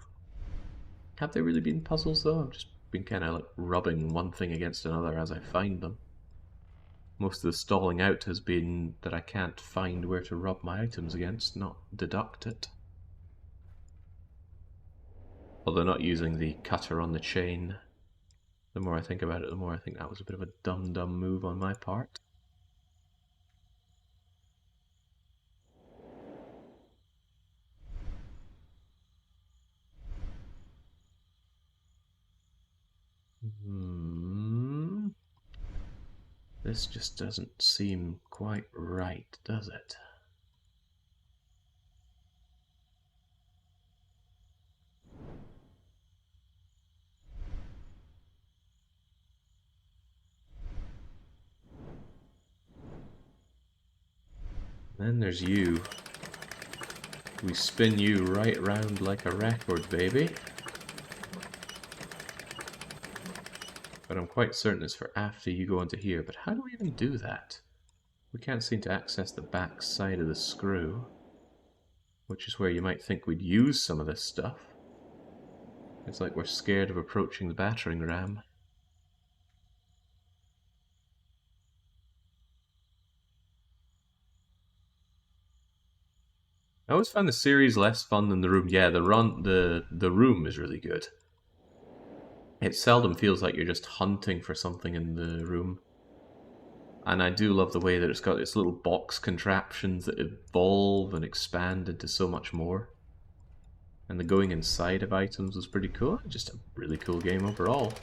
Have they really been puzzles though? I've just been kind of like rubbing one thing against another as I find them. Most of the stalling out has been that I can't find where to rub my items against, not deduct it. Although not using the cutter on the chain. The more I think about it, the more I think that was a bit of a dumb move on my part. This just doesn't seem quite right, does it? Then there's you. We spin you right round like a record, baby. But I'm quite certain it's for after you go into here. But how do we even do that? We can't seem to access the back side of the screw. Which is where you might think we'd use some of this stuff. It's like we're scared of approaching the battering ram. I always found the series less fun than the room. Yeah, the room is really good. It seldom feels like you're just hunting for something in the room. And I do love the way that it's got its little box contraptions that evolve and expand into so much more. And the going inside of items was pretty cool. Just a really cool game overall.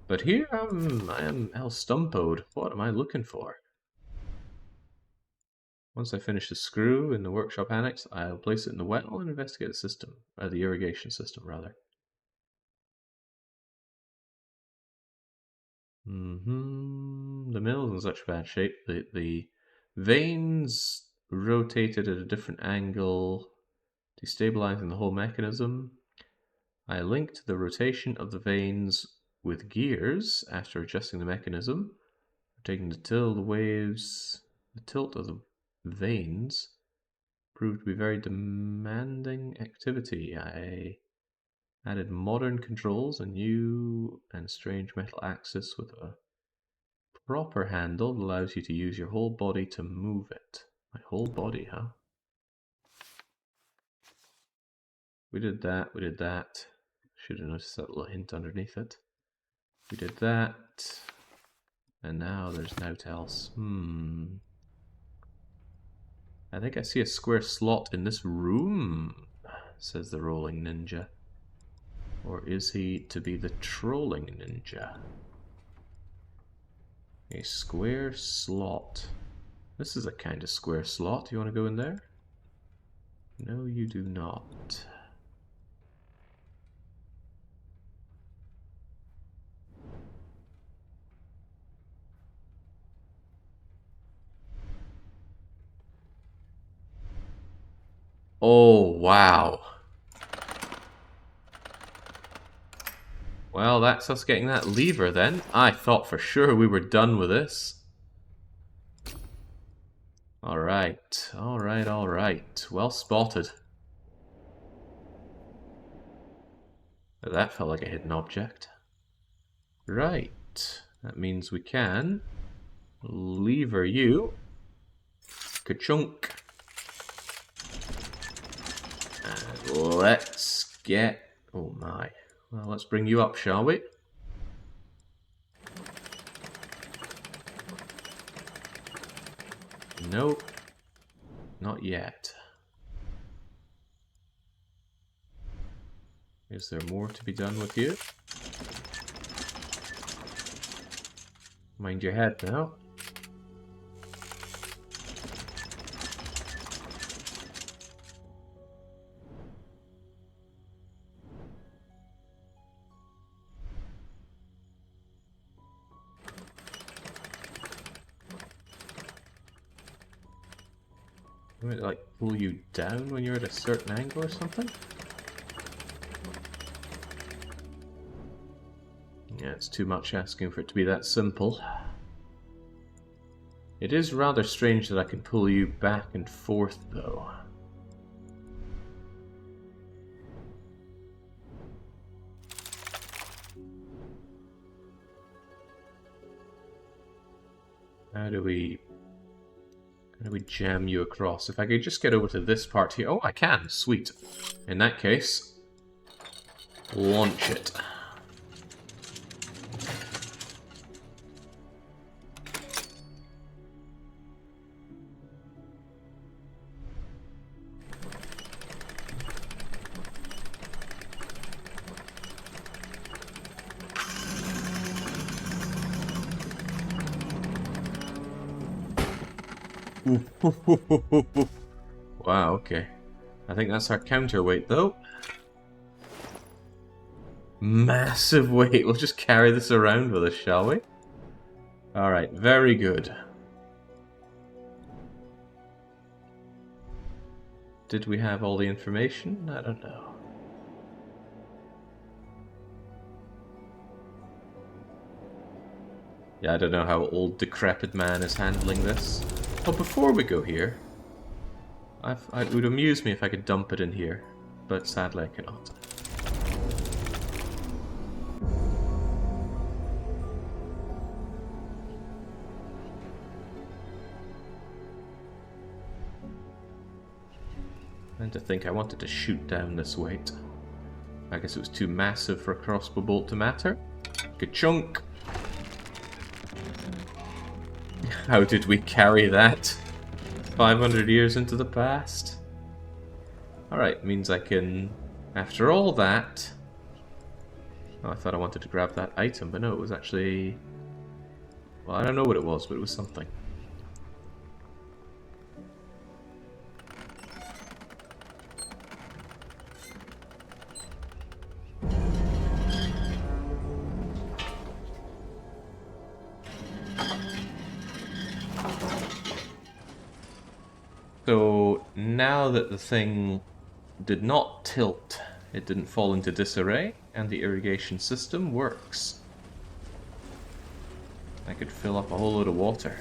But here I am El Stumpoed. What am I looking for? Once I finish the screw in the workshop annex, I'll place it in the well and investigate the system. The irrigation system, rather. The mill's in such bad shape that the veins rotated at a different angle, destabilizing the whole mechanism. I linked the rotation of the veins with gears after adjusting the mechanism, taking the tilt of the veins proved to be very demanding activity. I added modern controls, a new and strange metal axis with a proper handle that allows you to use your whole body to move it. My whole body, huh? We did that. Should have noticed that little hint underneath it. We did that. And now there's naught else. I think I see a square slot in this room, says the rolling ninja. Or is he to be the trolling ninja? A square slot. This is a kind of square slot. You want to go in there? No, you do not. Oh, wow. Well, that's us getting that lever then. I thought for sure we were done with this. Alright. Well spotted. That felt like a hidden object. Right. That means we can lever you. Ka-chunk. And let's get... Oh my. Well, let's bring you up, shall we? Nope. Not yet. Is there more to be done with you? Mind your head now. I'm going to like pull you down when you're at a certain angle or something? Yeah, it's too much asking for it to be that simple. It is rather strange that I can pull you back and forth, though. How do we jam you across? If I could just get over to this part here. Oh, I can. Sweet. In that case, launch it. Wow, okay. I think that's our counterweight, though. Massive weight. We'll just carry this around with us, shall we? Alright, very good. did we have all the information? I don't know. Yeah, I don't know how old decrepit man is handling this. Oh, before we go here, it would amuse me if I could dump it in here, but sadly I cannot. And to think I wanted to shoot down this weight. I guess it was too massive for a crossbow bolt to matter. Ka-chunk! How did we carry that 500 years into the past? Alright, means I can... After all that... Oh, I thought I wanted to grab that item, but no, it was actually... Well, I don't know what it was, but it was something. So, now that the thing did not tilt, it didn't fall into disarray, and the irrigation system works. I could fill up a whole load of water.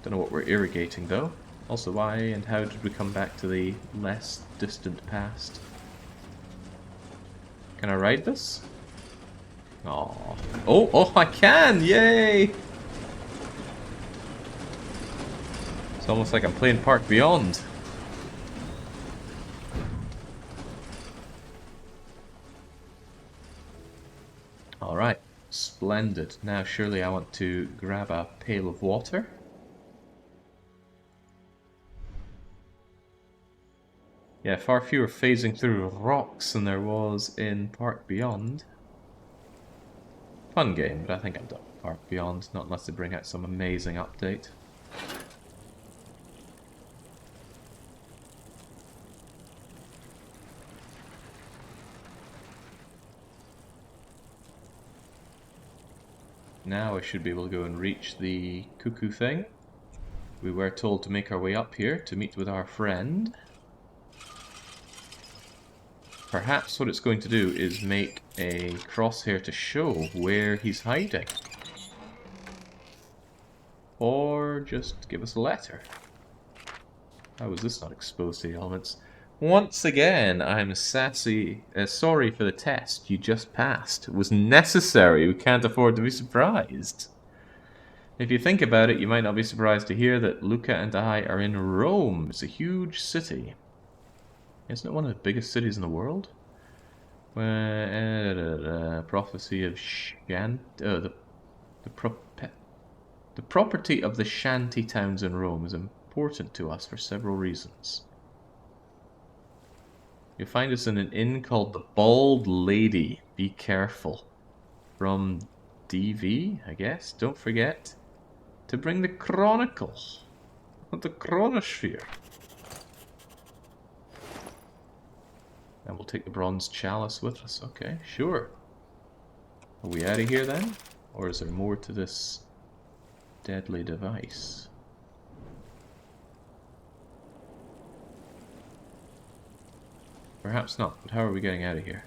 Don't know what we're irrigating though. Also, why and how did we come back to the less distant past? Can I ride this? Aww. Oh, I can! Yay! It's almost like I'm playing Part Beyond. Alright, splendid. Now surely I want to grab a pail of water. Yeah, far fewer phasing through rocks than there was in Part Beyond. Fun game, but I think I'm done with Part Beyond, not unless they bring out some amazing update. Now I should be able to go and reach the cuckoo thing. We were told to make our way up here to meet with our friend. Perhaps what it's going to do is make a crosshair to show where he's hiding. Or just give us a letter. How was this not exposed to the elements? Once again, I'm sassy. Sorry for the test you just passed. It was necessary. We can't afford to be surprised. If you think about it, you might not be surprised to hear that Luca and I are in Rome. It's a huge city. Isn't it one of the biggest cities in the world? Prophecy of the property of the shanty towns in Rome is important to us for several reasons. You'll find us in an inn called the Bald Lady. Be careful. From DV, I guess. Don't forget to bring the Chronicle of the Chronosphere. And we'll take the bronze chalice with us. Okay, sure. Are we out of here then? Or is there more to this deadly device? Perhaps not, but how are we getting out of here?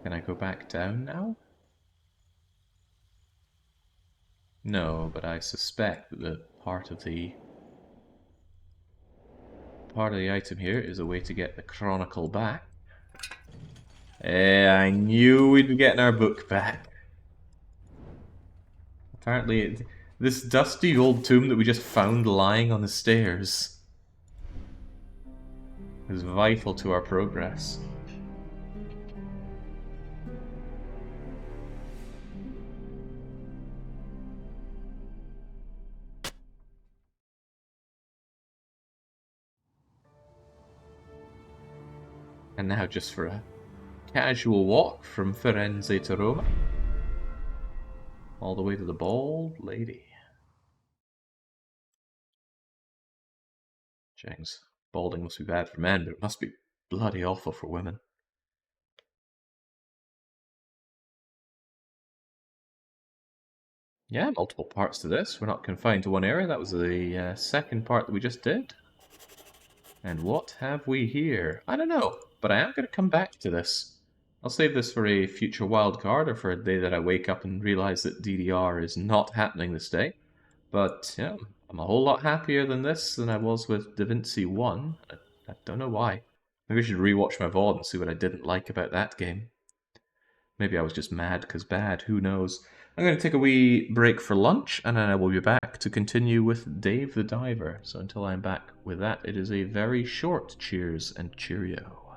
Can I go back down now? No, but I suspect that the part of the item here is a way to get the Chronicle back. I knew we'd be getting our book back. Apparently, this dusty old tomb that we just found lying on the stairs is vital to our progress. And now just for a casual walk from Firenze to Roma. All the way to the Bald Lady. Jengs, balding must be bad for men, but it must be bloody awful for women. Yeah, multiple parts to this. We're not confined to one area. That was the second part that we just did. And what have we here? I don't know, but I am going to come back to this. I'll save this for a future wildcard or for a day that I wake up and realize that DDR is not happening this day. But, yeah, I'm a whole lot happier than this than I was with Da Vinci 1. I don't know why. Maybe I should rewatch my VOD and see what I didn't like about that game. Maybe I was just mad because bad, who knows. I'm going to take a wee break for lunch, and then I will be back to continue with Dave the Diver. So until I'm back with that, it is a very short cheers and cheerio.